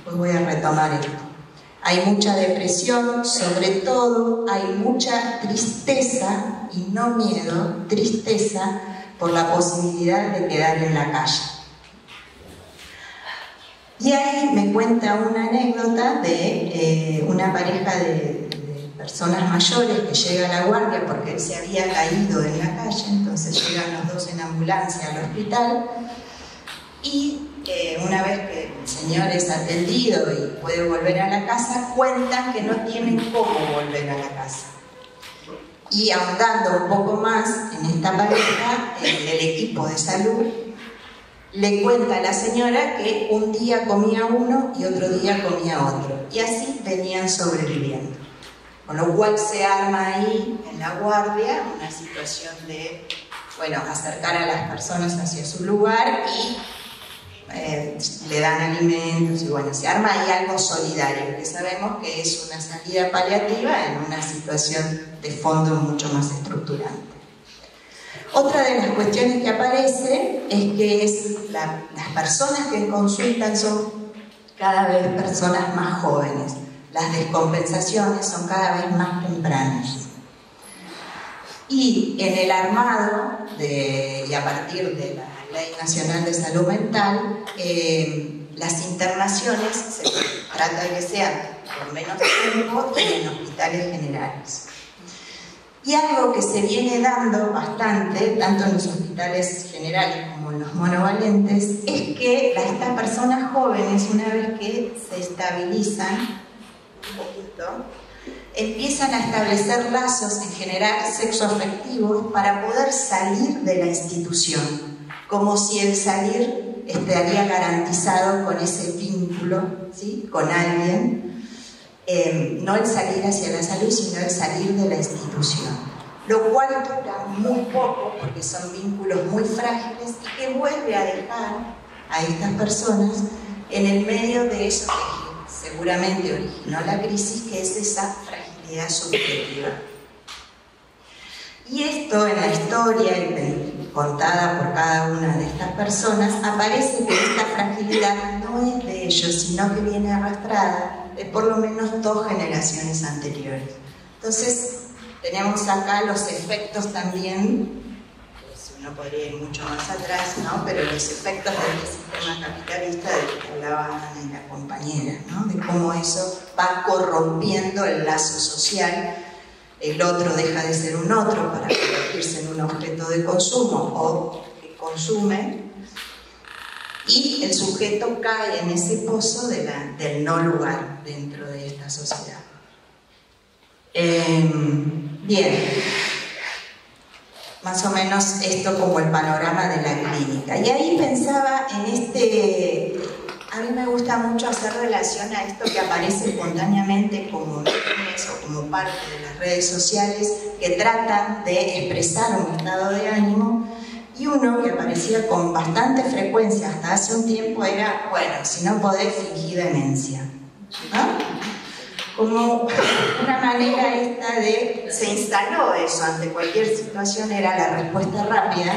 Pues voy a retomar esto. Hay mucha depresión, sobre todo hay mucha tristeza, y no miedo, tristeza por la posibilidad de quedar en la calle. Y ahí me cuenta una anécdota de una pareja de personas mayores que llega a la guardia porque él se había caído en la calle, entonces llegan los dos en ambulancia al hospital y una vez que el señor es atendido y puede volver a la casa, cuentan que no tienen cómo volver a la casa. Y ahondando un poco más en esta pareja, el equipo de salud le cuenta a la señora que un día comía uno y otro día comía otro, y así venían sobreviviendo. Con lo cual se arma ahí en la guardia una situación de, bueno, acercar a las personas hacia su lugar y le dan alimentos, y bueno, se arma ahí algo solidario, que sabemos que es una salida paliativa en una situación de fondo mucho más estructurante. Otra de las cuestiones que aparece es que las personas que consultan son cada vez personas más jóvenes. Las descompensaciones son cada vez más tempranas. Y en el armado, y a partir de la Ley Nacional de Salud Mental, las internaciones se trata de que sean por menos tiempo y en hospitales generales. Y algo que se viene dando bastante, tanto en los hospitales generales como en los monovalentes, es que estas personas jóvenes, una vez que se estabilizan un poquito, empiezan a establecer lazos, en general sexoafectivos, para poder salir de la institución, como si el salir estaría garantizado con ese vínculo, ¿sí?, con alguien. No el salir hacia la salud, sino el salir de la institución, lo cual dura muy poco porque son vínculos muy frágiles y que vuelve a dejar a estas personas en el medio de eso que seguramente originó la crisis, que es esa fragilidad subjetiva. Y esto en la historia contada por cada una de estas personas, aparece que esta fragilidad no es de ellos, sino que viene arrastrada de por lo menos 2 generaciones anteriores. Entonces, tenemos acá los efectos también, pues uno podría ir mucho más atrás, ¿no?, pero los efectos del sistema capitalista del que hablaba la compañera, ¿no?, de cómo eso va corrompiendo el lazo social. El otro deja de ser un otro para convertirse en un objeto de consumo o que consume, y el sujeto cae en ese pozo del no lugar dentro de esta sociedad. Bien, más o menos esto como el panorama de la clínica. Y ahí pensaba en a mí me gusta mucho hacer relación a esto que aparece espontáneamente como memes o como parte de las redes sociales que tratan de expresar un estado de ánimo, y uno que aparecía con bastante frecuencia hasta hace un tiempo era, bueno, si no podés, fingir demencia, ¿no? Como una manera esta de, se instaló eso ante cualquier situación, era la respuesta rápida,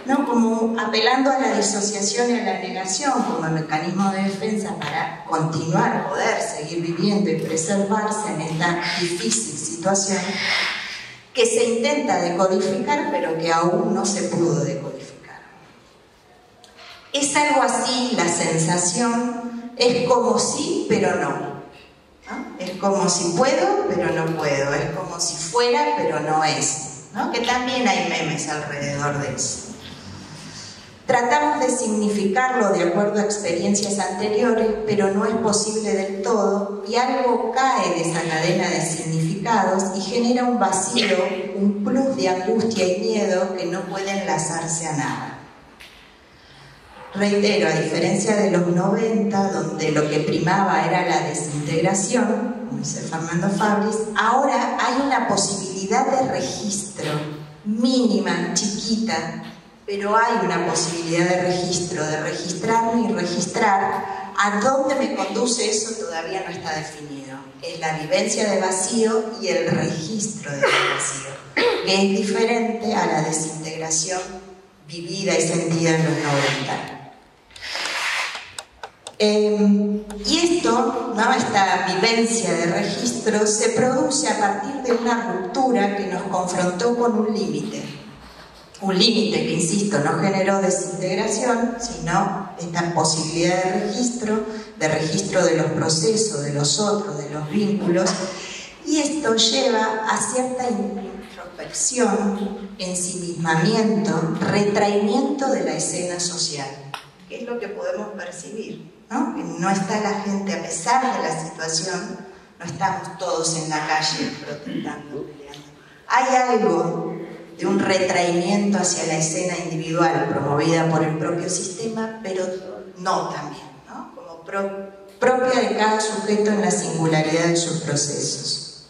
¿no?, como apelando a la disociación y a la negación como mecanismo de defensa para continuar, poder seguir viviendo y preservarse en esta difícil situación que se intenta decodificar, pero que aún no se pudo decodificar. Es algo así la sensación, es como sí, pero no. Es como si puedo, pero no puedo, es como si fuera, pero no es, ¿no?, que también hay memes alrededor de eso. Tratamos de significarlo de acuerdo a experiencias anteriores, pero no es posible del todo, y algo cae de esa cadena de significados y genera un vacío, un plus de angustia y miedo que no puede enlazarse a nada. Reitero, a diferencia de los 90, donde lo que primaba era la desintegración, como dice Fernando Fabris, ahora hay una posibilidad de registro, mínima, chiquita, pero hay una posibilidad de registro, de registrarme y registrar. ¿A dónde me conduce eso? Todavía no está definido. Es la vivencia de vacío y el registro del vacío, que es diferente a la desintegración vivida y sentida en los 90. Y esto, ¿no?, esta vivencia de registro se produce a partir de una ruptura que nos confrontó con un límite. Un límite que, insisto, no generó desintegración, sino esta posibilidad de registro de los procesos, de los otros, de los vínculos, y esto lleva a cierta introspección, ensimismamiento, retraimiento de la escena social, que es lo que podemos percibir, ¿no? Que no está la gente, a pesar de la situación, no estamos todos en la calle protestando, peleando. Hay algo de un retraimiento hacia la escena individual promovida por el propio sistema, pero no también, ¿no?, como propia de cada sujeto en la singularidad de sus procesos.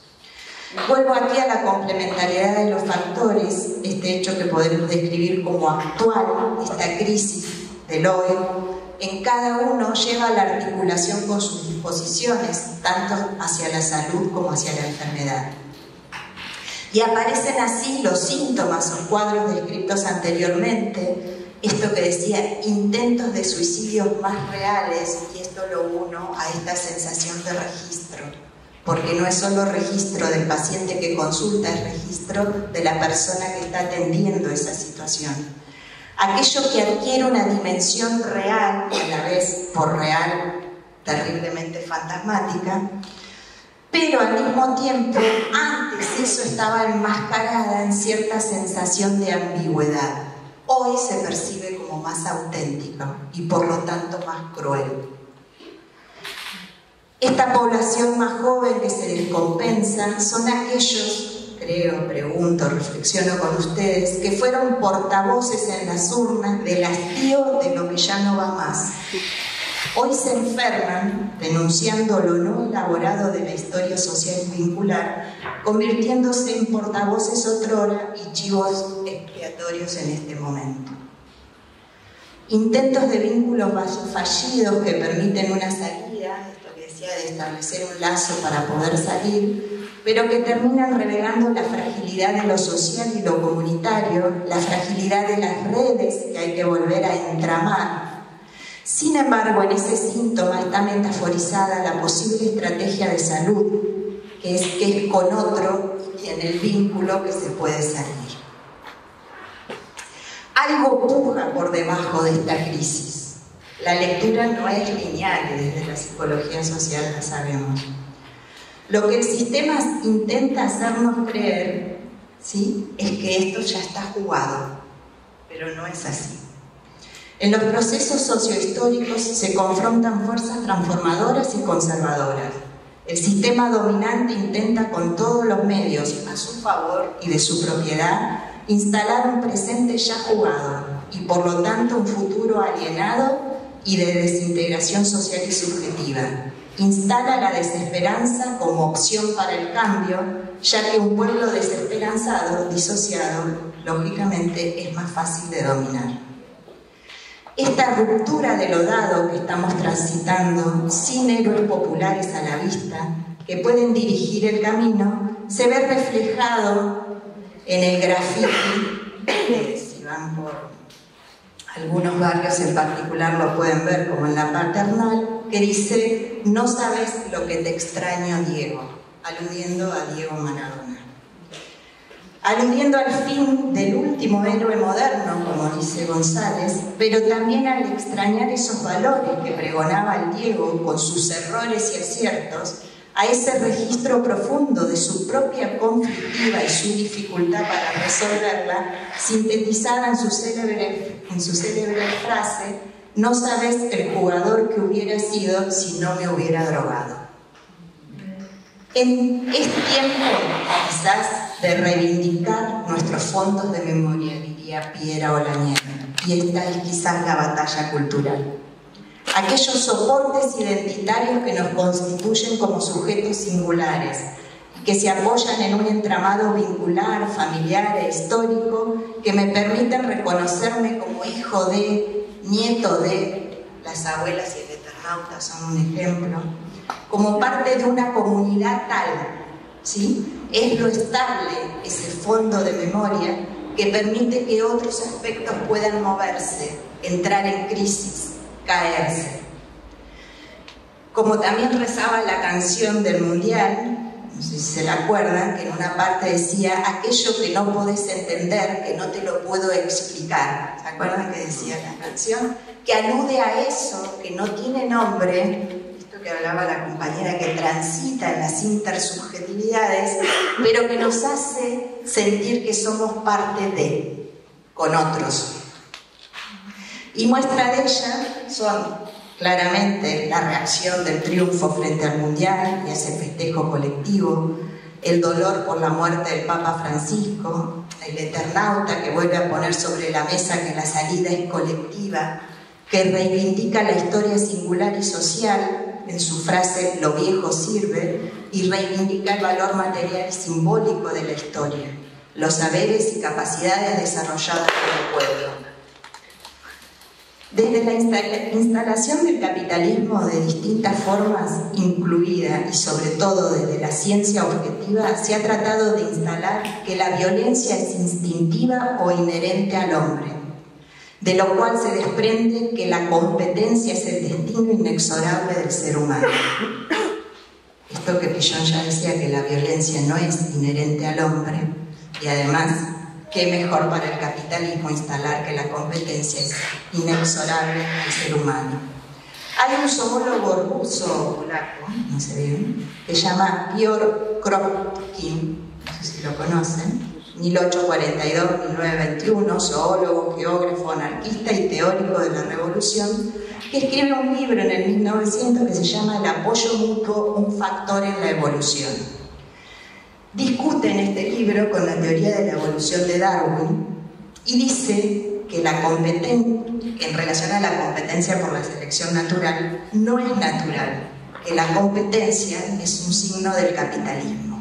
Vuelvo aquí a la complementariedad de los factores, este hecho que podemos describir como actual, esta crisis del hoy, en cada uno lleva a la articulación con sus disposiciones, tanto hacia la salud como hacia la enfermedad. Y aparecen así los síntomas o cuadros descritos anteriormente, esto que decía, intentos de suicidios más reales, y esto lo uno a esta sensación de registro, porque no es solo registro del paciente que consulta, es registro de la persona que está atendiendo esa situación. Aquello que adquiere una dimensión real, y a la vez por real terriblemente fantasmática, pero al mismo tiempo, antes eso estaba enmascarada en cierta sensación de ambigüedad. Hoy se percibe como más auténtico y por lo tanto más cruel. Esta población más joven que se descompensa son aquellos, creo, pregunto, reflexiono con ustedes, que fueron portavoces en las urnas del hastío de lo que ya no va más. Hoy se enferman denunciando lo no elaborado de la historia social vincular, convirtiéndose en portavoces otrora y chivos expiatorios en este momento. Intentos de vínculos fallidos que permiten una salida, esto que decía de establecer un lazo para poder salir, pero que terminan revelando la fragilidad de lo social y lo comunitario, la fragilidad de las redes que hay que volver a entramar. Sin embargo, en ese síntoma está metaforizada la posible estrategia de salud, que es con otro y en el vínculo que se puede salir. Algo puja por debajo de esta crisis. La lectura no es lineal, desde la psicología social la sabemos. Lo que el sistema intenta hacernos creer, ¿sí?, es que esto ya está jugado, pero no es así. En los procesos sociohistóricos se confrontan fuerzas transformadoras y conservadoras. El sistema dominante intenta con todos los medios a su favor y de su propiedad instalar un presente ya jugado y por lo tanto un futuro alienado y de desintegración social y subjetiva. Instala la desesperanza como opción para el cambio, ya que un pueblo desesperanzado, disociado, lógicamente es más fácil de dominar. Esta ruptura de lo dado que estamos transitando, sin héroes populares a la vista, que pueden dirigir el camino, se ve reflejado en el graffiti, si van por algunos barrios en particular lo pueden ver, como en la Paternal, que dice: no sabes lo que te extraño, Diego, aludiendo a Diego Maradona. Aludiendo al fin del último héroe moderno, como dice González, pero también al extrañar esos valores que pregonaba el Diego con sus errores y aciertos, a ese registro profundo de su propia conflictiva y su dificultad para resolverla, sintetizada en su célebre frase: no sabes el jugador que hubiera sido si no me hubiera drogado. Es tiempo, quizás, de reivindicar nuestros fondos de memoria, diría Piera Olañeta, y esta es quizás la batalla cultural. Aquellos soportes identitarios que nos constituyen como sujetos singulares, que se apoyan en un entramado vincular, familiar e histórico, que me permiten reconocerme como hijo de, nieto de, las abuelas y el Eternauta son un ejemplo, como parte de una comunidad tal, ¿sí? Es lo estable, ese fondo de memoria, que permite que otros aspectos puedan moverse, entrar en crisis, caerse. Como también rezaba la canción del Mundial, no sé si se la acuerdan, que en una parte decía: aquello que no podés entender, que no te lo puedo explicar. ¿Se acuerdan que decía la canción? Que alude a eso, que no tiene nombre, que hablaba la compañera, que transita en las intersubjetividades, pero que nos hace sentir que somos parte de, con otros. Y muestra de ella son claramente la reacción del triunfo frente al Mundial y ese festejo colectivo, el dolor por la muerte del Papa Francisco, el Eternauta que vuelve a poner sobre la mesa que la salida es colectiva, que reivindica la historia singular y social en su frase «lo viejo sirve» y reivindica el valor material y simbólico de la historia, los saberes y capacidades desarrolladas por el pueblo. Desde la instalación del capitalismo de distintas formas, incluida y sobre todo desde la ciencia objetiva, se ha tratado de instalar que la violencia es instintiva o inherente al hombre, de lo cual se desprende que la competencia es el destino inexorable del ser humano. Esto que Pillon ya decía, que la violencia no es inherente al hombre, y además, qué mejor para el capitalismo instalar que la competencia es inexorable al ser humano. Hay un zoólogo ruso, polaco, no sé bien, que se llama Georg Kropotkin, no sé si lo conocen, 1842-1921, zoólogo, geógrafo, anarquista y teórico de la revolución, que escribe un libro en el 1900 que se llama El apoyo mutuo, un factor en la evolución. Discute en este libro con la teoría de la evolución de Darwin y dice que en relación a la competencia por la selección natural, no es natural, que la competencia es un signo del capitalismo.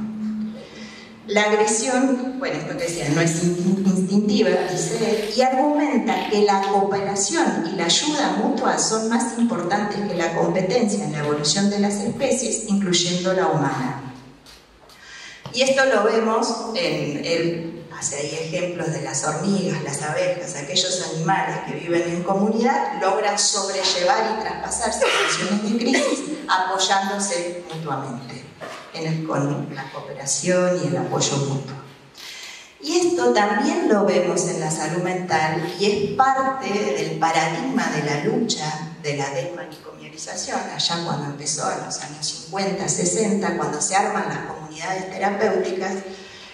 La agresión, bueno, esto que decía, no es instintiva, dice él, y argumenta que la cooperación y la ayuda mutua son más importantes que la competencia en la evolución de las especies, incluyendo la humana. Y esto lo vemos hace ahí ejemplos de las hormigas, las abejas, aquellos animales que viven en comunidad, logran sobrellevar y traspasar situaciones de crisis apoyándose mutuamente con la cooperación y el apoyo mutuo. Y esto también lo vemos en la salud mental y es parte del paradigma de la lucha de la desmanicomialización, allá cuando empezó en los años 50, 60, cuando se arman las comunidades terapéuticas.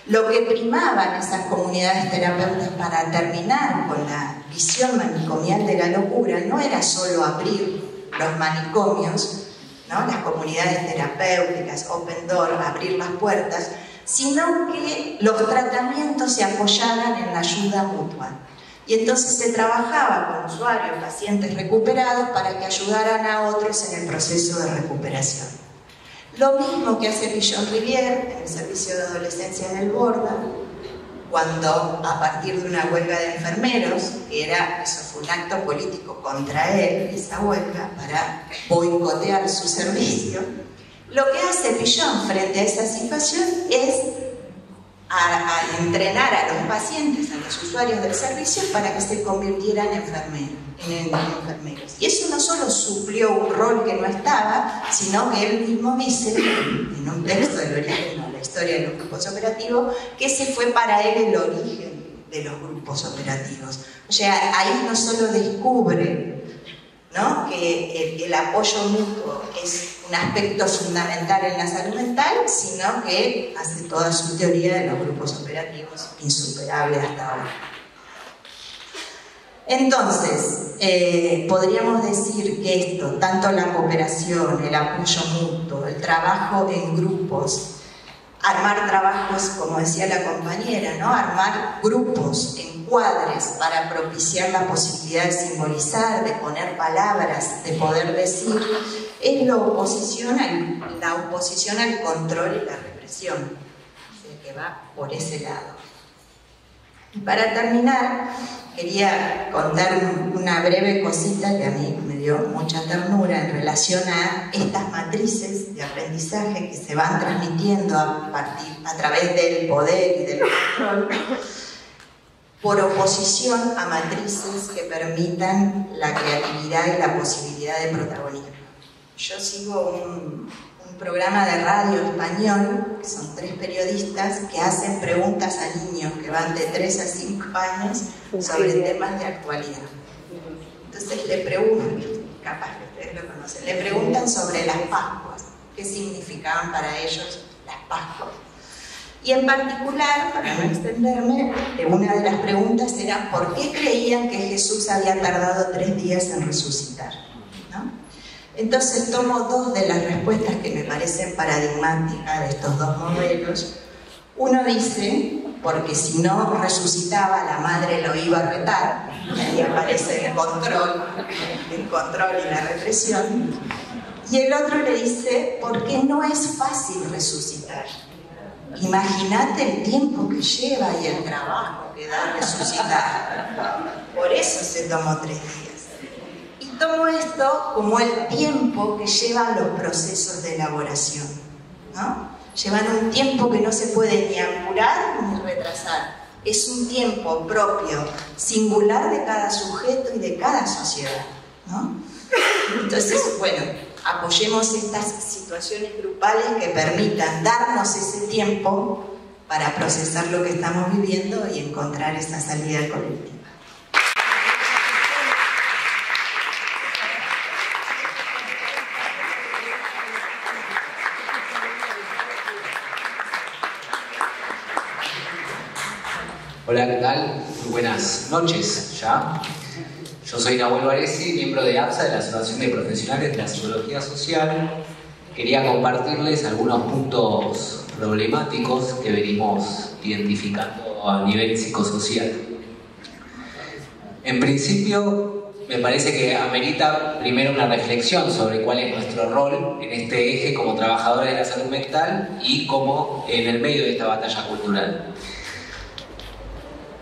Lo que primaba en esas comunidades terapéuticas para terminar con la visión manicomial de la locura no era solo abrir los manicomios, ¿no? Las comunidades terapéuticas, open door, abrir las puertas, sino que los tratamientos se apoyaran en la ayuda mutua. Y entonces se trabajaba con usuarios, pacientes recuperados para que ayudaran a otros en el proceso de recuperación. Lo mismo que hace Pichon Rivière en el servicio de adolescencia en el Borda, cuando a partir de una huelga de enfermeros, eso fue un acto político contra él, esa huelga, para boicotear su servicio, lo que hace Pichon frente a esa situación es a entrenar a los pacientes, a los usuarios del servicio, para que se convirtieran en enfermeros. Y eso no solo suplió un rol que no estaba, sino que él mismo dice, en un texto del origen, la historia de los grupos operativos, que ese fue para él el origen de los grupos operativos. O sea, ahí no solo descubre, ¿no?, que el apoyo mutuo es un aspecto fundamental en la salud mental, sino que hace toda su teoría de los grupos operativos insuperable hasta ahora. Entonces, podríamos decir que esto, tanto la cooperación, el apoyo mutuo, el trabajo en grupos, armar trabajos, como decía la compañera, ¿no?, armar grupos, encuadres para propiciar la posibilidad de simbolizar, de poner palabras, de poder decir, es la oposición al control y la represión, o sea, que va por ese lado. Y para terminar, quería contar una breve cosita que a mí me dio mucha ternura en relación a estas matrices de aprendizaje que se van transmitiendo a través del poder y del control, por oposición a matrices que permitan la creatividad y la posibilidad de protagonismo. Yo sigo un programa de radio español, que son 3 periodistas, que hacen preguntas a niños que van de 3 a 5 años sobre temas de actualidad. Entonces le preguntan, capaz que ustedes lo conocen, le preguntan sobre las Pascuas, qué significaban para ellos las Pascuas. Y en particular, para no extenderme, una de las preguntas era ¿por qué creían que Jesús había tardado 3 días en resucitar? ¿No? Entonces tomo 2 de las respuestas que me parecen paradigmáticas de estos 2 modelos. Uno dice, porque si no resucitaba, la madre lo iba a retar, y ahí aparece el control y la represión. Y el otro le dice, porque no es fácil resucitar. Imagínate el tiempo que lleva y el trabajo que da resucitar. Por eso se tomó 3 días. Y tomo esto como el tiempo que llevan los procesos de elaboración, ¿no? Llevan un tiempo que no se puede ni apurar ni retrasar. Es un tiempo propio, singular de cada sujeto y de cada sociedad, ¿no? Entonces, bueno, apoyemos estas situaciones grupales que permitan darnos ese tiempo para procesar lo que estamos viviendo y encontrar esa salida colectiva. Hola, ¿qué tal? Muy buenas noches ya. Yo soy Nahuel Varesi, miembro de APSA, de la Asociación de Profesionales de la Psicología Social. Quería compartirles algunos puntos problemáticos que venimos identificando a nivel psicosocial. En principio, me parece que amerita primero una reflexión sobre cuál es nuestro rol en este eje como trabajadores de la salud mental y como en el medio de esta batalla cultural.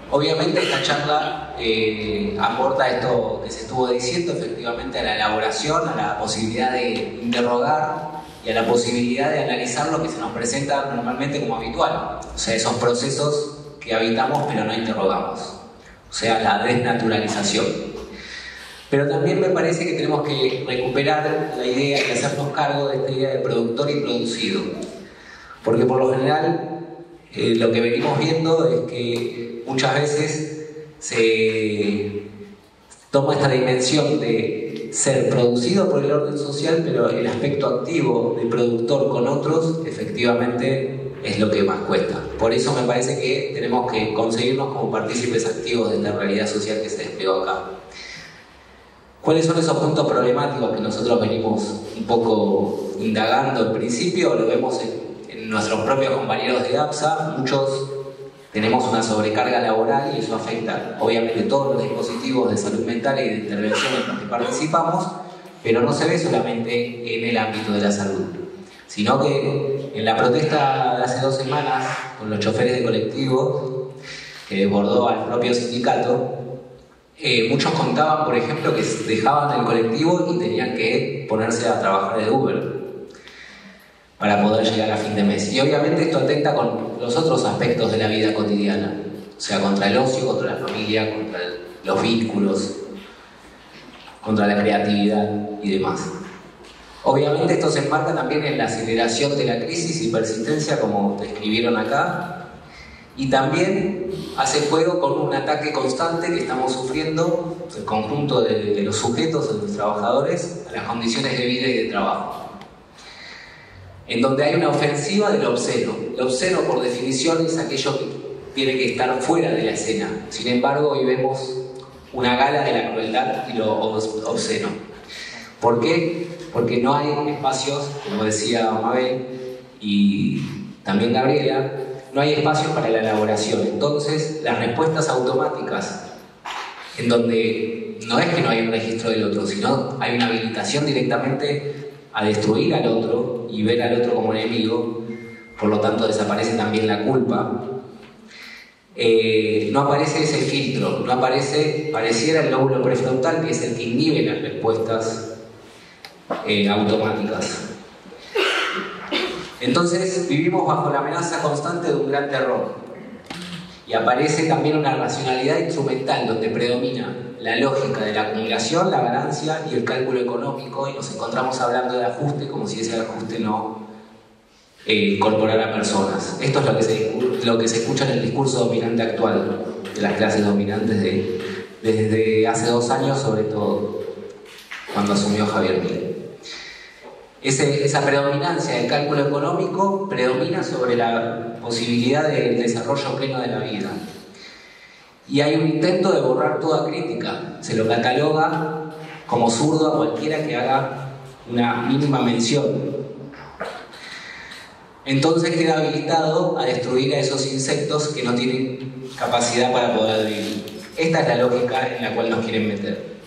Obviamente esta charla aporta esto que se estuvo diciendo, efectivamente, a la elaboración, a la posibilidad de interrogar y a la posibilidad de analizar lo que se nos presenta normalmente como habitual, o sea, esos procesos que habitamos pero no interrogamos, o sea, la desnaturalización. Pero también me parece que tenemos que recuperar la idea y hacernos cargo de esta idea de productor y producido, porque por lo general lo que venimos viendo es que muchas veces se toma esta dimensión de ser producido por el orden social, pero el aspecto activo de productor con otros efectivamente es lo que más cuesta. Por eso me parece que tenemos que conseguirnos como partícipes activos de esta realidad social que se desplegó acá. ¿Cuáles son esos puntos problemáticos que nosotros venimos un poco indagando al principio? Lo vemos en nuestros propios compañeros de APSA. Muchos tenemos una sobrecarga laboral y eso afecta obviamente todos los dispositivos de salud mental y de intervención en los que participamos, pero no se ve solamente en el ámbito de la salud, sino que en la protesta de hace 2 semanas con los choferes de colectivos que desbordó al propio sindicato, muchos contaban, por ejemplo, que dejaban el colectivo y tenían que ponerse a trabajar de Uber para poder llegar a fin de mes. Y obviamente esto atenta con los otros aspectos de la vida cotidiana, o sea, contra el ocio, contra la familia, contra los vínculos, contra la creatividad y demás. Obviamente esto se enmarca también en la aceleración de la crisis y persistencia, como describieron acá, y también hace juego con un ataque constante que estamos sufriendo, el conjunto de los sujetos, de los trabajadores, a las condiciones de vida y de trabajo, en donde hay una ofensiva del obsceno. Lo obsceno, por definición, es aquello que tiene que estar fuera de la escena. Sin embargo, hoy vemos una gala de la crueldad y lo obsceno. ¿Por qué? Porque no hay espacios, como decía Mabel y también Gabriela, no hay espacios para la elaboración. Entonces, las respuestas automáticas, en donde no es que no hay un registro del otro, sino hay una habilitación directamente a destruir al otro y ver al otro como enemigo, por lo tanto desaparece también la culpa. No aparece ese filtro, no aparece, pareciera el lóbulo prefrontal, que es el que inhibe las respuestas automáticas. Entonces vivimos bajo la amenaza constante de un gran terror, y aparece también una racionalidad instrumental donde predomina la lógica de la acumulación, la ganancia y el cálculo económico, y nos encontramos hablando de ajuste como si ese ajuste no incorporara personas. Esto es lo que se escucha en el discurso dominante actual de las clases dominantes desde hace 2 años, sobre todo cuando asumió Javier Milei. Esa predominancia del cálculo económico predomina sobre la posibilidad del desarrollo pleno de la vida. Y hay un intento de borrar toda crítica. Se lo cataloga como zurdo a cualquiera que haga una mínima mención. Entonces queda habilitado a destruir a esos insectos que no tienen capacidad para poder vivir. Esta es la lógica en la cual nos quieren meter.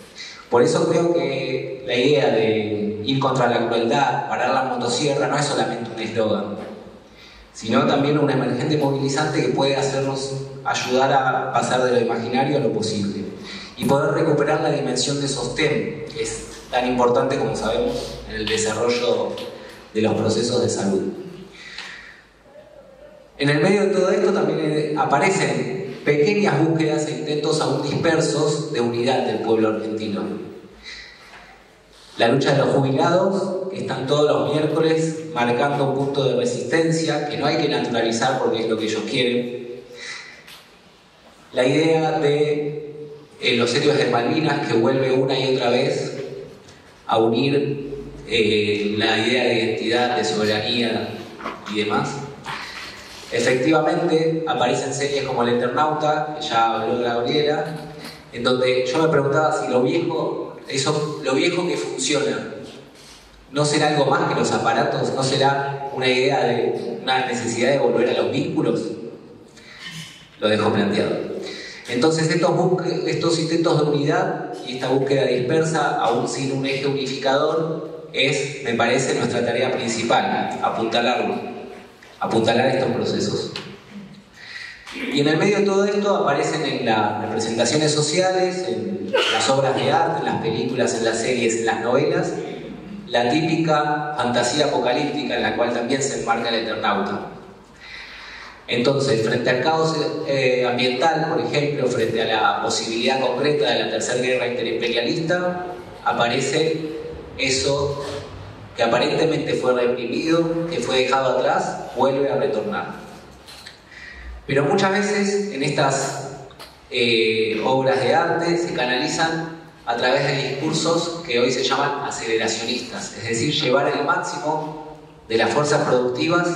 Por eso creo que la idea de ir contra la crueldad, parar la motosierra, no es solamente un eslogan, sino también un emergente movilizante que puede hacernos ayudar a pasar de lo imaginario a lo posible y poder recuperar la dimensión de sostén, que es tan importante, como sabemos, en el desarrollo de los procesos de salud. En el medio de todo esto también aparecen pequeñas búsquedas e intentos aún dispersos de unidad del pueblo argentino. La lucha de los jubilados, que están todos los miércoles marcando un punto de resistencia que no hay que naturalizar porque es lo que ellos quieren. La idea de los héroes de Malvinas, que vuelve una y otra vez a unir la idea de identidad, de soberanía y demás. Efectivamente, aparecen series como El Eternauta, que ya habló Gabriela, en donde yo me preguntaba si lo viejo que funciona, ¿no será algo más que los aparatos? ¿No será una idea de una necesidad de volver a los vínculos? Lo dejo planteado. Entonces estos intentos de unidad y esta búsqueda dispersa, aún sin un eje unificador, es, me parece, nuestra tarea principal, apuntalar estos procesos. Y en el medio de todo esto aparecen en las representaciones sociales, en las obras de arte, en las películas, en las series, en las novelas, la típica fantasía apocalíptica en la cual también se enmarca El Eternauta. Entonces, frente al caos ambiental, por ejemplo, frente a la posibilidad concreta de la tercera guerra interimperialista, aparece eso que aparentemente fue reprimido, que fue dejado atrás, vuelve a retornar. Pero muchas veces en estas obras de arte se canalizan a través de discursos que hoy se llaman aceleracionistas, es decir, llevar el máximo de las fuerzas productivas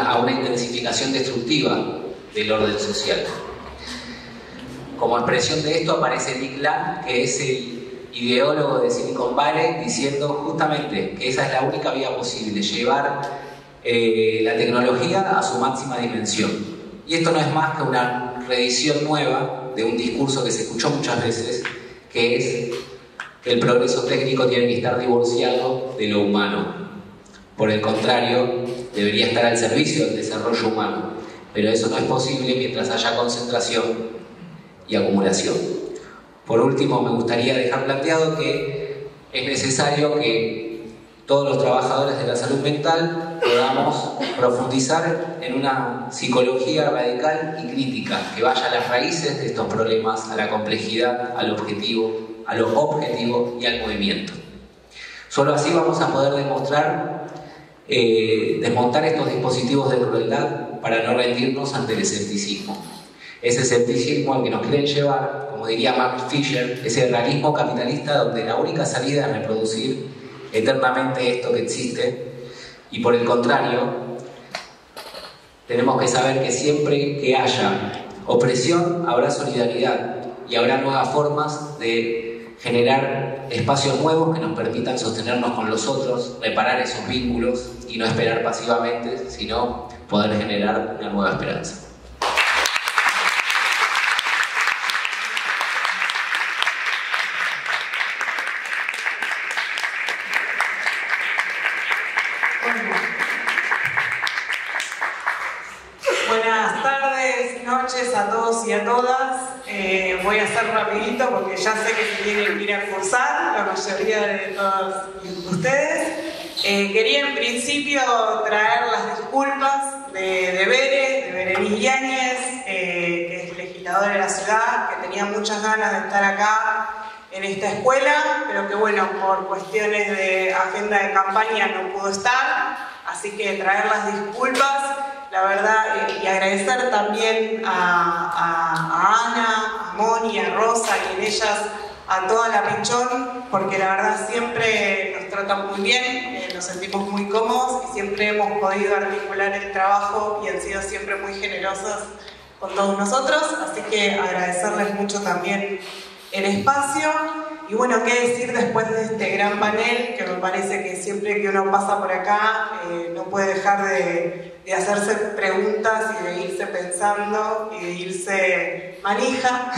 a una intensificación destructiva del orden social. Como expresión de esto aparece Nick Land, que es el ideólogo de Silicon Valley, diciendo justamente que esa es la única vía posible, llevar la tecnología a su máxima dimensión. Y esto no es más que una reedición nueva de un discurso que se escuchó muchas veces, que es que el progreso técnico tiene que estar divorciado de lo humano. Por el contrario, debería estar al servicio del desarrollo humano, pero eso no es posible mientras haya concentración y acumulación. Por último, me gustaría dejar planteado que es necesario que todos los trabajadores de la salud mental podamos profundizar en una psicología radical y crítica que vaya a las raíces de estos problemas, a la complejidad, a lo objetivo y al movimiento. Solo así vamos a poder desmontar estos dispositivos de crueldad para no rendirnos ante el escepticismo. Ese escepticismo al que nos quieren llevar, como diría Max Fisher, ese realismo capitalista donde la única salida es reproducir eternamente esto que existe, y por el contrario, tenemos que saber que siempre que haya opresión habrá solidaridad y habrá nuevas formas de generar espacios nuevos que nos permitan sostenernos con los otros, reparar esos vínculos y no esperar pasivamente, sino poder generar una nueva esperanza. Buenas tardes, noches a todos y a todas. Voy a hacer rapidito porque ya sé que tienen que ir a cursar, la mayoría de todos ustedes. Quería en principio traer las disculpas de Berenice Yáñez, que es legisladora de la ciudad, que tenía muchas ganas de estar acá en esta escuela, pero que bueno, por cuestiones de agenda de campaña no pudo estar, así que traer las disculpas, la verdad, y agradecer también a Ana, a Moni, a Rosa y en ellas a toda la Pichón, porque la verdad siempre nos tratan muy bien, nos sentimos muy cómodos y siempre hemos podido articular el trabajo y han sido siempre muy generosas con todos nosotros, así que agradecerles mucho también el espacio. Y bueno, qué decir después de este gran panel, que me parece que siempre que uno pasa por acá no puede dejar de hacerse preguntas y de irse pensando y de irse manija.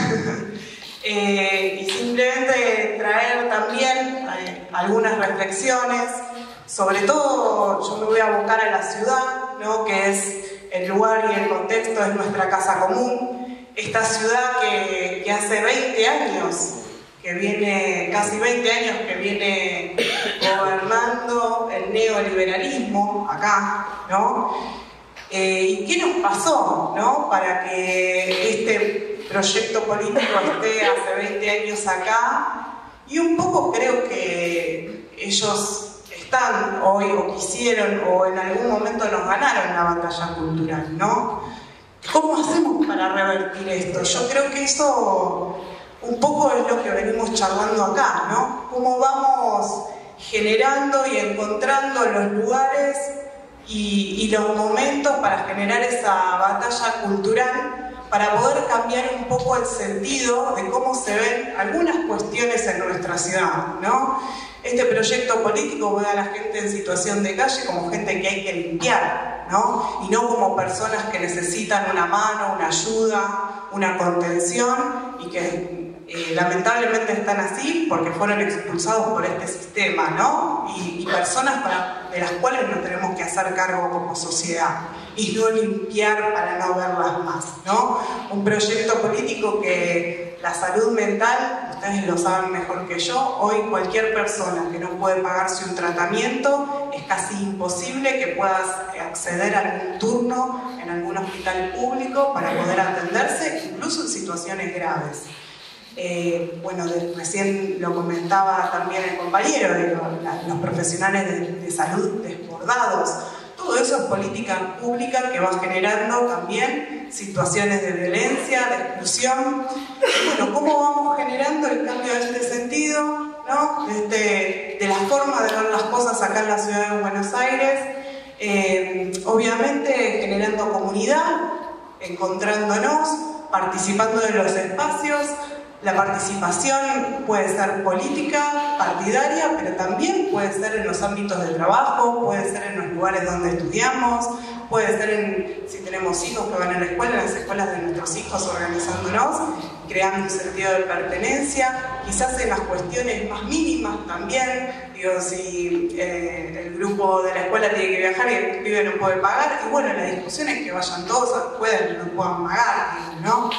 Y simplemente traer también algunas reflexiones, sobre todo yo me voy a abocar a la ciudad, ¿no? Que es el lugar y el contexto de nuestra casa común, esta ciudad que hace 20 años, que viene, casi 20 años que viene gobernando el neoliberalismo acá, ¿no? ¿Y qué nos pasó, ¿no? Para que este proyecto político esté hace 20 años acá? Y un poco creo que ellos están hoy, o quisieron, o en algún momento nos ganaron la batalla cultural, ¿no? ¿Cómo hacemos para revertir esto? Yo creo que eso un poco es lo que venimos charlando acá, ¿no? Cómo vamos generando y encontrando los lugares y los momentos para generar esa batalla cultural, para poder cambiar un poco el sentido de cómo se ven algunas cuestiones en nuestra ciudad, ¿no? Este proyecto político ve a la gente en situación de calle como gente que hay que limpiar, ¿no? Y no como personas que necesitan una mano, una ayuda, una contención, y que lamentablemente están así porque fueron expulsados por este sistema, ¿no? Y personas de las cuales nos tenemos que hacer cargo como sociedad y no limpiar para no verlas más, ¿no? Un proyecto político que la salud mental, ustedes lo saben mejor que yo, hoy cualquier persona que no puede pagarse un tratamiento, es casi imposible que puedas acceder a algún turno en algún hospital público para poder atenderse, incluso en situaciones graves. Bueno, recién lo comentaba también el compañero, de los profesionales de salud desbordados. Todo eso es política pública que va generando también situaciones de violencia, de exclusión. Y bueno, ¿cómo vamos generando el cambio de este sentido, ¿no? De la forma de ver las cosas acá en la ciudad de Buenos Aires? Obviamente generando comunidad, encontrándonos, participando de los espacios. La participación puede ser política, partidaria, pero también puede ser en los ámbitos de trabajo, puede ser en los lugares donde estudiamos, puede ser si tenemos hijos que van a la escuela, en las escuelas de nuestros hijos, organizándonos, creando un sentido de pertenencia, quizás en las cuestiones más mínimas también. Digo, si el grupo de la escuela tiene que viajar y el pibe no puede pagar, y bueno, la discusión es que vayan todos, puedan o no puedan pagar, ¿no?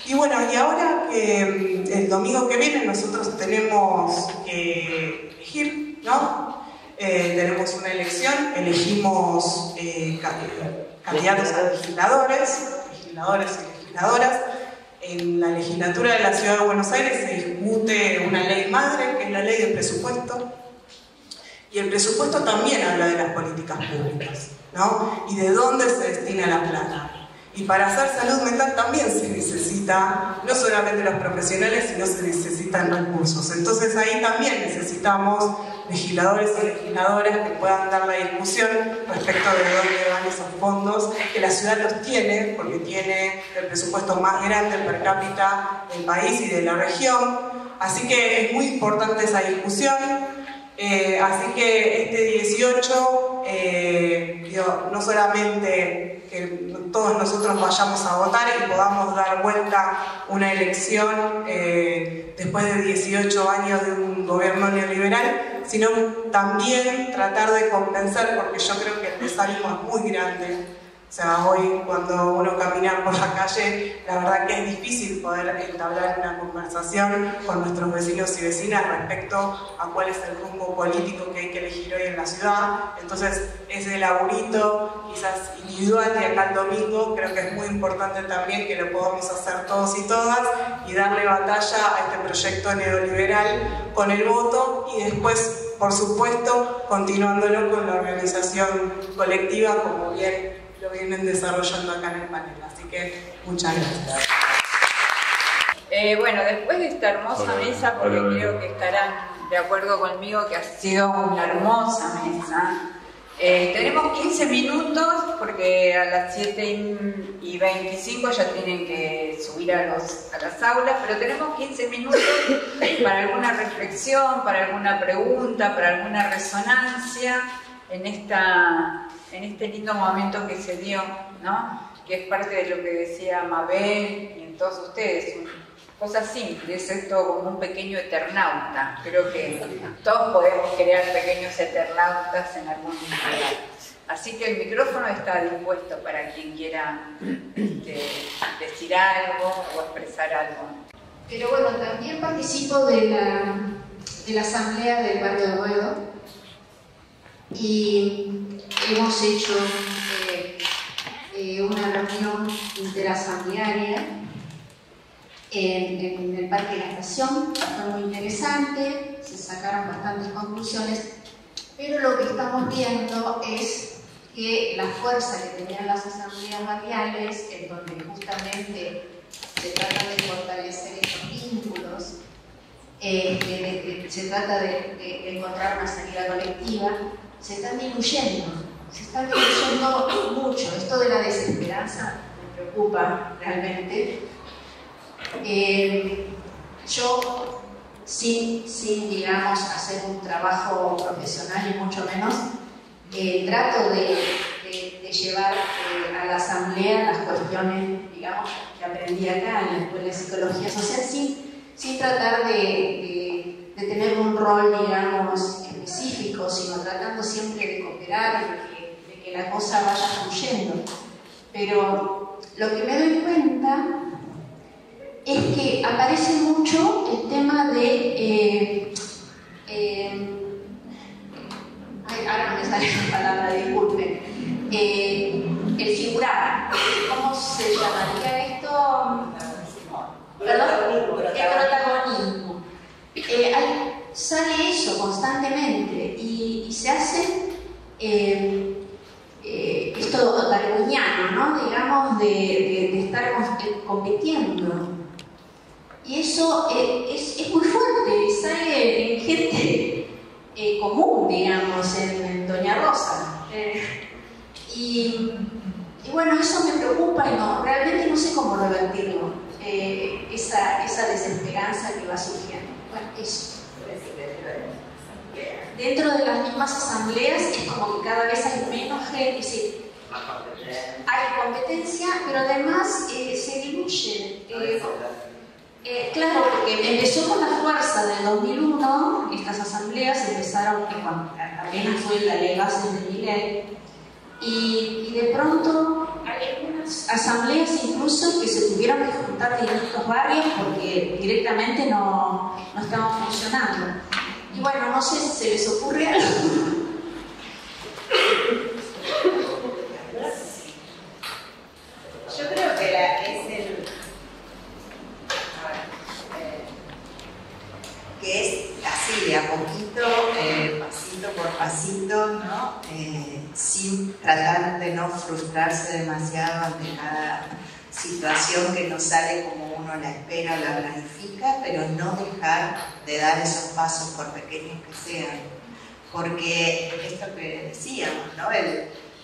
Y bueno, y ahora que el domingo que viene nosotros tenemos que elegir, ¿no? Tenemos una elección, elegimos candidatos a legisladores y legisladoras. En la legislatura de la Ciudad de Buenos Aires se discute una ley madre, que es la ley del presupuesto. Y el presupuesto también habla de las políticas públicas, ¿no? Y de dónde se destina la plata. Y para hacer salud mental también se necesita, no solamente los profesionales, sino se necesitan recursos. Entonces ahí también necesitamos legisladores y legisladoras que puedan dar la discusión respecto de dónde van esos fondos, que la ciudad los tiene, porque tiene el presupuesto más grande per cápita del país y de la región. Así que es muy importante esa discusión. Así que este 18, no solamente que todos nosotros vayamos a votar y podamos dar vuelta una elección después de 18 años de un gobierno neoliberal, sino también tratar de convencer, porque yo creo que el desánimo es muy grande. O sea, hoy cuando uno camina por la calle, la verdad que es difícil poder entablar una conversación con nuestros vecinos y vecinas respecto a cuál es el rumbo político que hay que elegir hoy en la ciudad. Entonces, ese laburito quizás individual de acá el domingo, creo que es muy importante también que lo podamos hacer todos y todas y darle batalla a este proyecto neoliberal con el voto y después, por supuesto, continuándolo con la organización colectiva, como bien lo vienen desarrollando acá en el panel. Así que muchas gracias. Bueno, después de esta hermosa mesa, porque creo que estarán de acuerdo conmigo que ha sido una hermosa mesa, tenemos 15 minutos porque a las 7:25 ya tienen que subir a las aulas, pero tenemos 15 minutos para alguna reflexión, para alguna pregunta, para alguna resonancia en este lindo momento que se dio, ¿no? Que es parte de lo que decía Mabel y en todos ustedes, cosas simples, esto como un pequeño eternauta. Creo que todos podemos crear pequeños eternautas en algún lugar. Así que el micrófono está dispuesto para quien quiera decir algo o expresar algo. Pero bueno, también participo de la asamblea del barrio de Boedo y hemos hecho una reunión interasamblearia en el Parque de la Estación. Fue muy interesante, se sacaron bastantes conclusiones, pero lo que estamos viendo es que la fuerza que tenían las asambleas barriales, en donde justamente se trata de fortalecer estos vínculos, se trata de encontrar una salida colectiva, se están diluyendo. se está discutiendo mucho. Esto de la desesperanza me preocupa realmente. Yo, sin digamos, hacer un trabajo profesional y mucho menos, trato de llevar a la asamblea las cuestiones, digamos, que aprendí acá en la Escuela de Psicología Social, sin tratar de tener un rol, digamos, específico, sino tratando siempre de cooperar, de que la cosa vaya fluyendo. Pero lo que me doy cuenta es que aparece mucho el tema de ahora no me sale la palabra, disculpen. El figurar. ¿Cómo se llamaría esto? ¿Perdón? El protagonismo. Sale eso constantemente y se hace esto darwiniano, ¿no? Digamos, de estar compitiendo. Y eso es muy fuerte, sale en gente común, digamos, en Doña Rosa. Y bueno, eso me preocupa y realmente no sé cómo revertirlo, esa desesperanza que va surgiendo. Bueno, eso. Dentro de las mismas asambleas es como que cada vez hay menos gente, es decir, hay competencia, pero además se diluye. Claro, porque empezó con la fuerza del 2001, estas asambleas empezaron cuando apenas fue la ley base de Milei, y de pronto hay algunas asambleas incluso que se tuvieron que juntar en distintos barrios porque directamente no estaban funcionando. Y bueno, no sé si se les ocurre algo. Yo creo que es así, de a poquito, pasito por pasito, ¿no? Sin tratar de no frustrarse demasiado ante cada situación que no sale como uno la espera o la planifica, pero no dejar de dar esos pasos por pequeños que sean. Porque esto que decíamos, ¿no?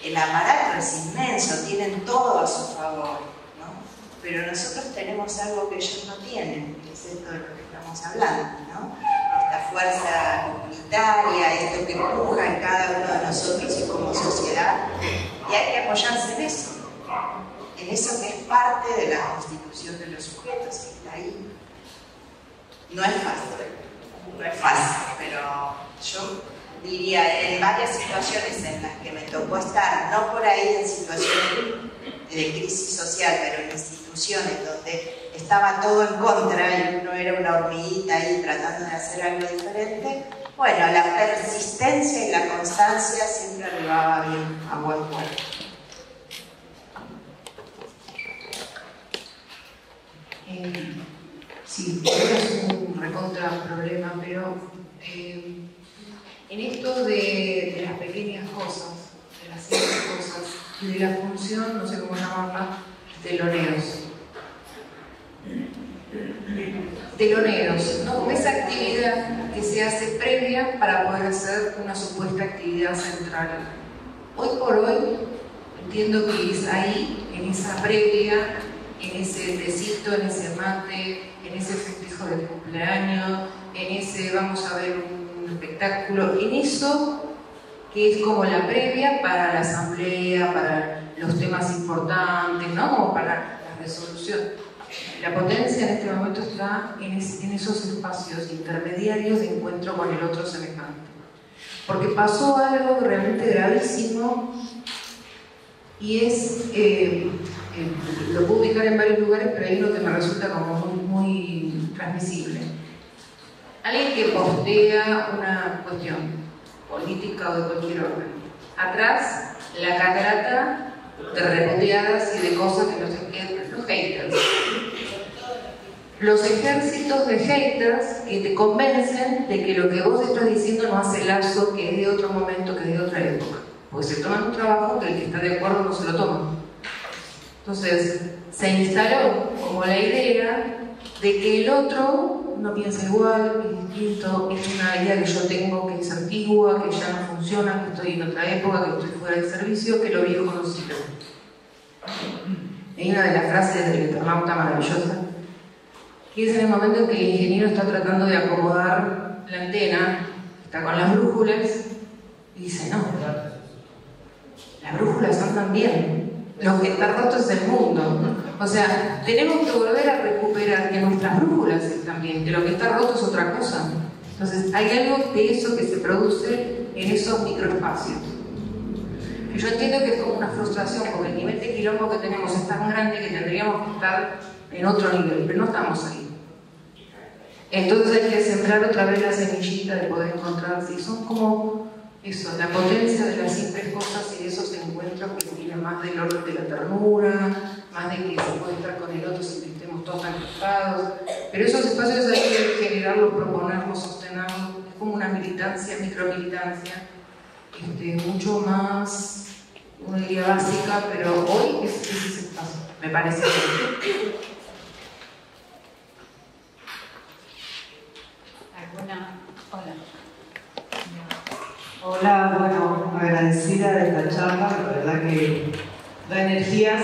El aparato es inmenso, tienen todo a su favor, ¿no? Pero nosotros tenemos algo que ellos no tienen, que es esto de lo que estamos hablando, ¿no? Esta fuerza comunitaria, esto que empuja en cada uno de nosotros y como sociedad, y hay que apoyarse en eso que es parte de la constitución de los sujetos, que está ahí. No es fácil, pero yo diría, en varias situaciones en las que me tocó estar, no por ahí en situaciones de crisis social, pero en instituciones donde estaba todo en contra y uno era una hormiguita ahí tratando de hacer algo diferente, bueno, la persistencia y la constancia siempre arribaba bien a buen puerto. Sí, es un recontra problema, pero en esto de las pequeñas cosas, de las simples cosas, y de la función, no sé cómo llamarla, teloneros. Teloneros, ¿no? Como esa actividad que se hace previa para poder hacer una supuesta actividad central. Hoy por hoy, entiendo que es ahí, en esa previa, en ese tecito, en ese mate, en ese festejo de cumpleaños, en ese vamos a ver un espectáculo, en eso que es como la previa para la asamblea, para los temas importantes, ¿no? Como para la resolución. La potencia en este momento está en esos espacios intermediarios de encuentro con el otro semejante. Porque pasó algo realmente gravísimo y es, lo puedo ubicar en varios lugares, pero hay uno que me resulta como muy transmisible. Alguien que postea una cuestión política o de cualquier orden. Atrás, la catarata de reputeadas y de cosas que no se entienden, los haters. Los ejércitos de haters que te convencen de que lo que vos estás diciendo no hace lazo, que es de otro momento, que es de otra época. Porque se toman un trabajo que el que está de acuerdo no se lo toma. Entonces, se instaló como la idea de que el otro no piensa igual, es distinto, es una idea que yo tengo que es antigua, que ya no funciona, que estoy en otra época, que estoy fuera de servicio, que lo viejo no sirve. Hay una de las frases del Eternauta maravillosa, que es en el momento en que el ingeniero está tratando de acomodar la antena, está con las brújulas, y dice, no, las brújulas andan bien, lo que está roto es el mundo. O sea, tenemos que volver a recuperar que nuestras brújulas están bien, que lo que está roto es otra cosa. Entonces, hay algo de eso que se produce en esos microespacios. Que yo entiendo que es como una frustración, porque el nivel de quilombo que tenemos es tan grande que tendríamos que estar en otro nivel, pero no estamos ahí. Entonces hay que sembrar otra vez la semillita de poder encontrarse, y son como eso, la potencia de las simples cosas y de esos encuentros que tienen más del orden de la ternura, más de que se puede estar con el otro sin que estemos todos tan cruzados. Pero esos espacios hay que generarlos, proponerlos, sostenerlos. Es como una militancia, micromilitancia, mucho más, uno diría básica, pero hoy es ese espacio, me parece. Hola. Hola, bueno, agradecida de esta charla, la verdad que da energías.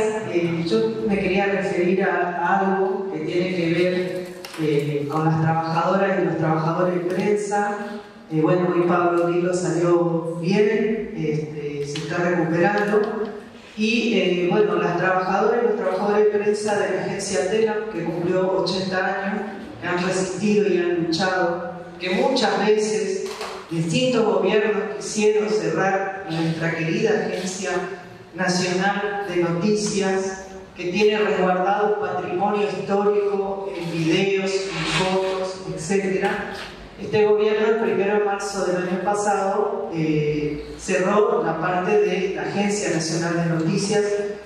Yo me quería referir a algo que tiene que ver con las trabajadoras y los trabajadores de prensa. Bueno, hoy Pablo Lilo salió bien, se está recuperando. Y bueno, las trabajadoras y los trabajadores de prensa de la agencia TELAM, que cumplió 80 años, que han resistido y han luchado, que muchas veces distintos gobiernos quisieron cerrar nuestra querida Agencia Nacional de Noticias, que tiene resguardado un patrimonio histórico en videos, en fotos, etc. Este gobierno, el 1 de marzo del año pasado, cerró la parte de la Agencia Nacional de Noticias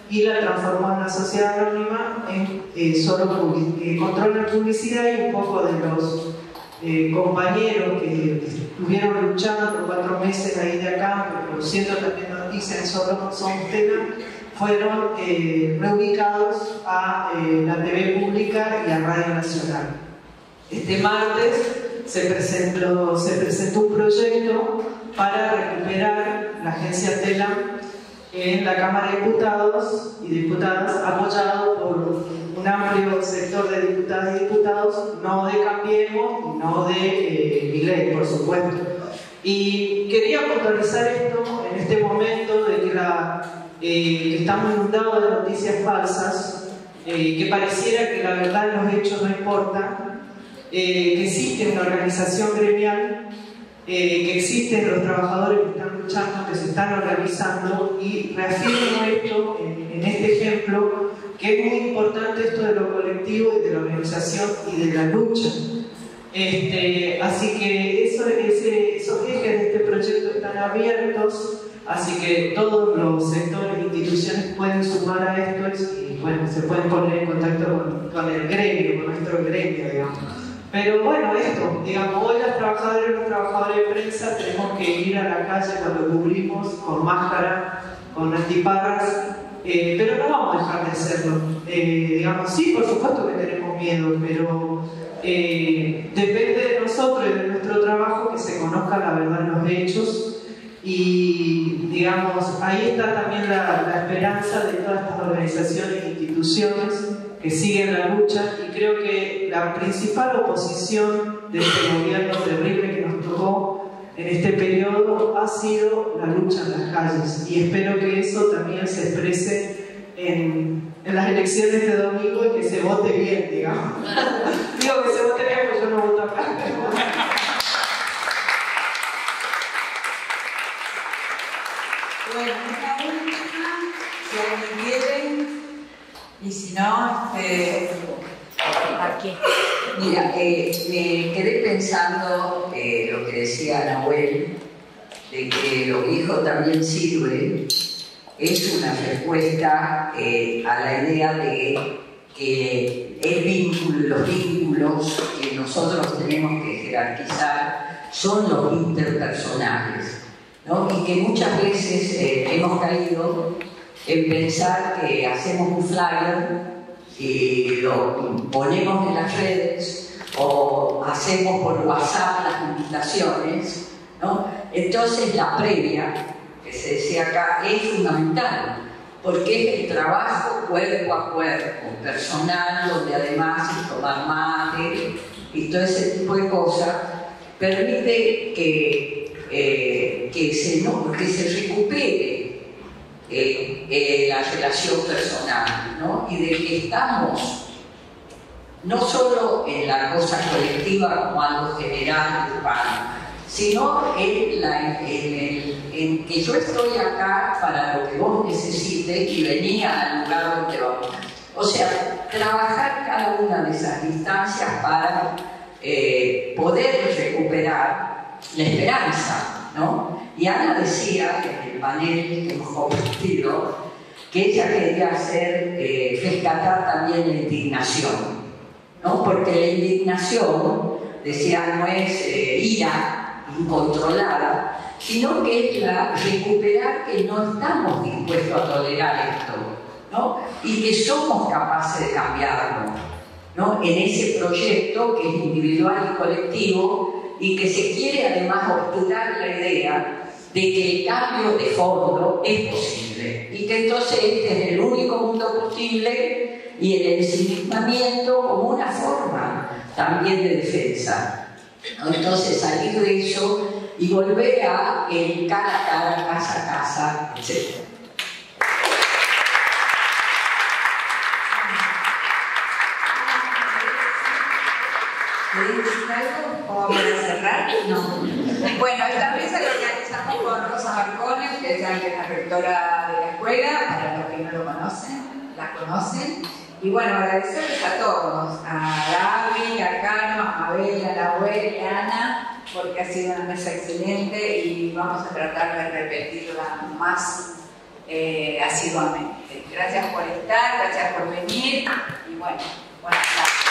y la transformó en una sociedad anónima en solo control de publicidad, y un poco de los compañeros que estuvieron luchando por 4 meses ahí de acá, produciendo también noticias en solo TELAM, fueron reubicados a la TV Pública y a Radio Nacional. Este martes se presentó un proyecto para recuperar la agencia TELAM en la Cámara de Diputados y Diputadas, apoyado por un amplio sector de diputadas y diputados, no de Cambiemos y no de Milei, por supuesto. Y quería puntualizar esto en este momento de que estamos inundados de noticias falsas, que pareciera que la verdad en los hechos no importa, que existe una organización gremial, que existen los trabajadores que están luchando, que se están organizando, y reafirmo esto en este ejemplo, que es muy importante esto de lo colectivo y de la organización y de la lucha. Así que esos ejes de este proyecto están abiertos, así que todos los sectores e instituciones pueden sumar a esto y bueno, se pueden poner en contacto con el gremio, con nuestro gremio, digamos. Pero bueno, esto, digamos, hoy las trabajadoras y los trabajadores de prensa tenemos que ir a la calle cuando cubrimos con máscara, con antiparras, pero no vamos a dejar de hacerlo. Digamos, sí, por supuesto que tenemos miedo, pero depende de nosotros y de nuestro trabajo que se conozca la verdad en los hechos, y digamos, ahí está también la esperanza de todas estas organizaciones e instituciones que siguen la lucha, y creo que la principal oposición de este gobierno terrible que nos tocó en este periodo ha sido la lucha en las calles, y espero que eso también se exprese en las elecciones de domingo y que se vote bien, digamos. Digo que se vote bien porque yo no voto acá. Bueno, una última, si alguien quiere, y si no, Aquí. Mira, me quedé pensando lo que decía Nahuel, de que lo viejo también sirve. Es una respuesta a la idea de que el vínculo, los vínculos que nosotros tenemos que jerarquizar son los interpersonales, ¿no? Y que muchas veces hemos caído en pensar que hacemos un flyer y lo ponemos en las redes o hacemos por WhatsApp las invitaciones, ¿no? Entonces la previa, que se decía acá, es fundamental, porque es el trabajo cuerpo a cuerpo, personal, donde además es tomar mate y todo ese tipo de cosas, permite que se recupere la relación personal, ¿no? Y de que estamos no solo en la cosa colectiva como algo general, urbano, sino en que yo estoy acá para lo que vos necesites y venía al lugar donde vamos. O sea, trabajar cada una de esas distancias para poder recuperar la esperanza, ¿no? Y Ana decía en el panel que hemos compartido que ella quería rescatar también la indignación, ¿no? Porque la indignación, decía, no es ira incontrolada, sino que es recuperar que no estamos dispuestos a tolerar esto, ¿no? Y que somos capaces de cambiarlo, ¿no? En ese proyecto que es individual y colectivo y que se quiere además obturar la idea de que el cambio de fondo es posible y que entonces este es el único mundo posible y el ensimismamiento como una forma también de defensa, ¿no? Entonces salir de eso y volver a el cara a cara, casa a casa, etc. ¿Querés decir algo? ¿Cómo para cerrar? No. Bueno, esta mesa la organizamos con Rosa Marcones, que es la rectora de la escuela, para los que no lo conocen, la conocen. Y bueno, agradecerles a todos, a Gaby, a Cano, a Mabel, a la abuela y a Ana, porque ha sido una mesa excelente y vamos a tratar de repetirla más asiduamente. Gracias por estar, gracias por venir y bueno, buenas tardes.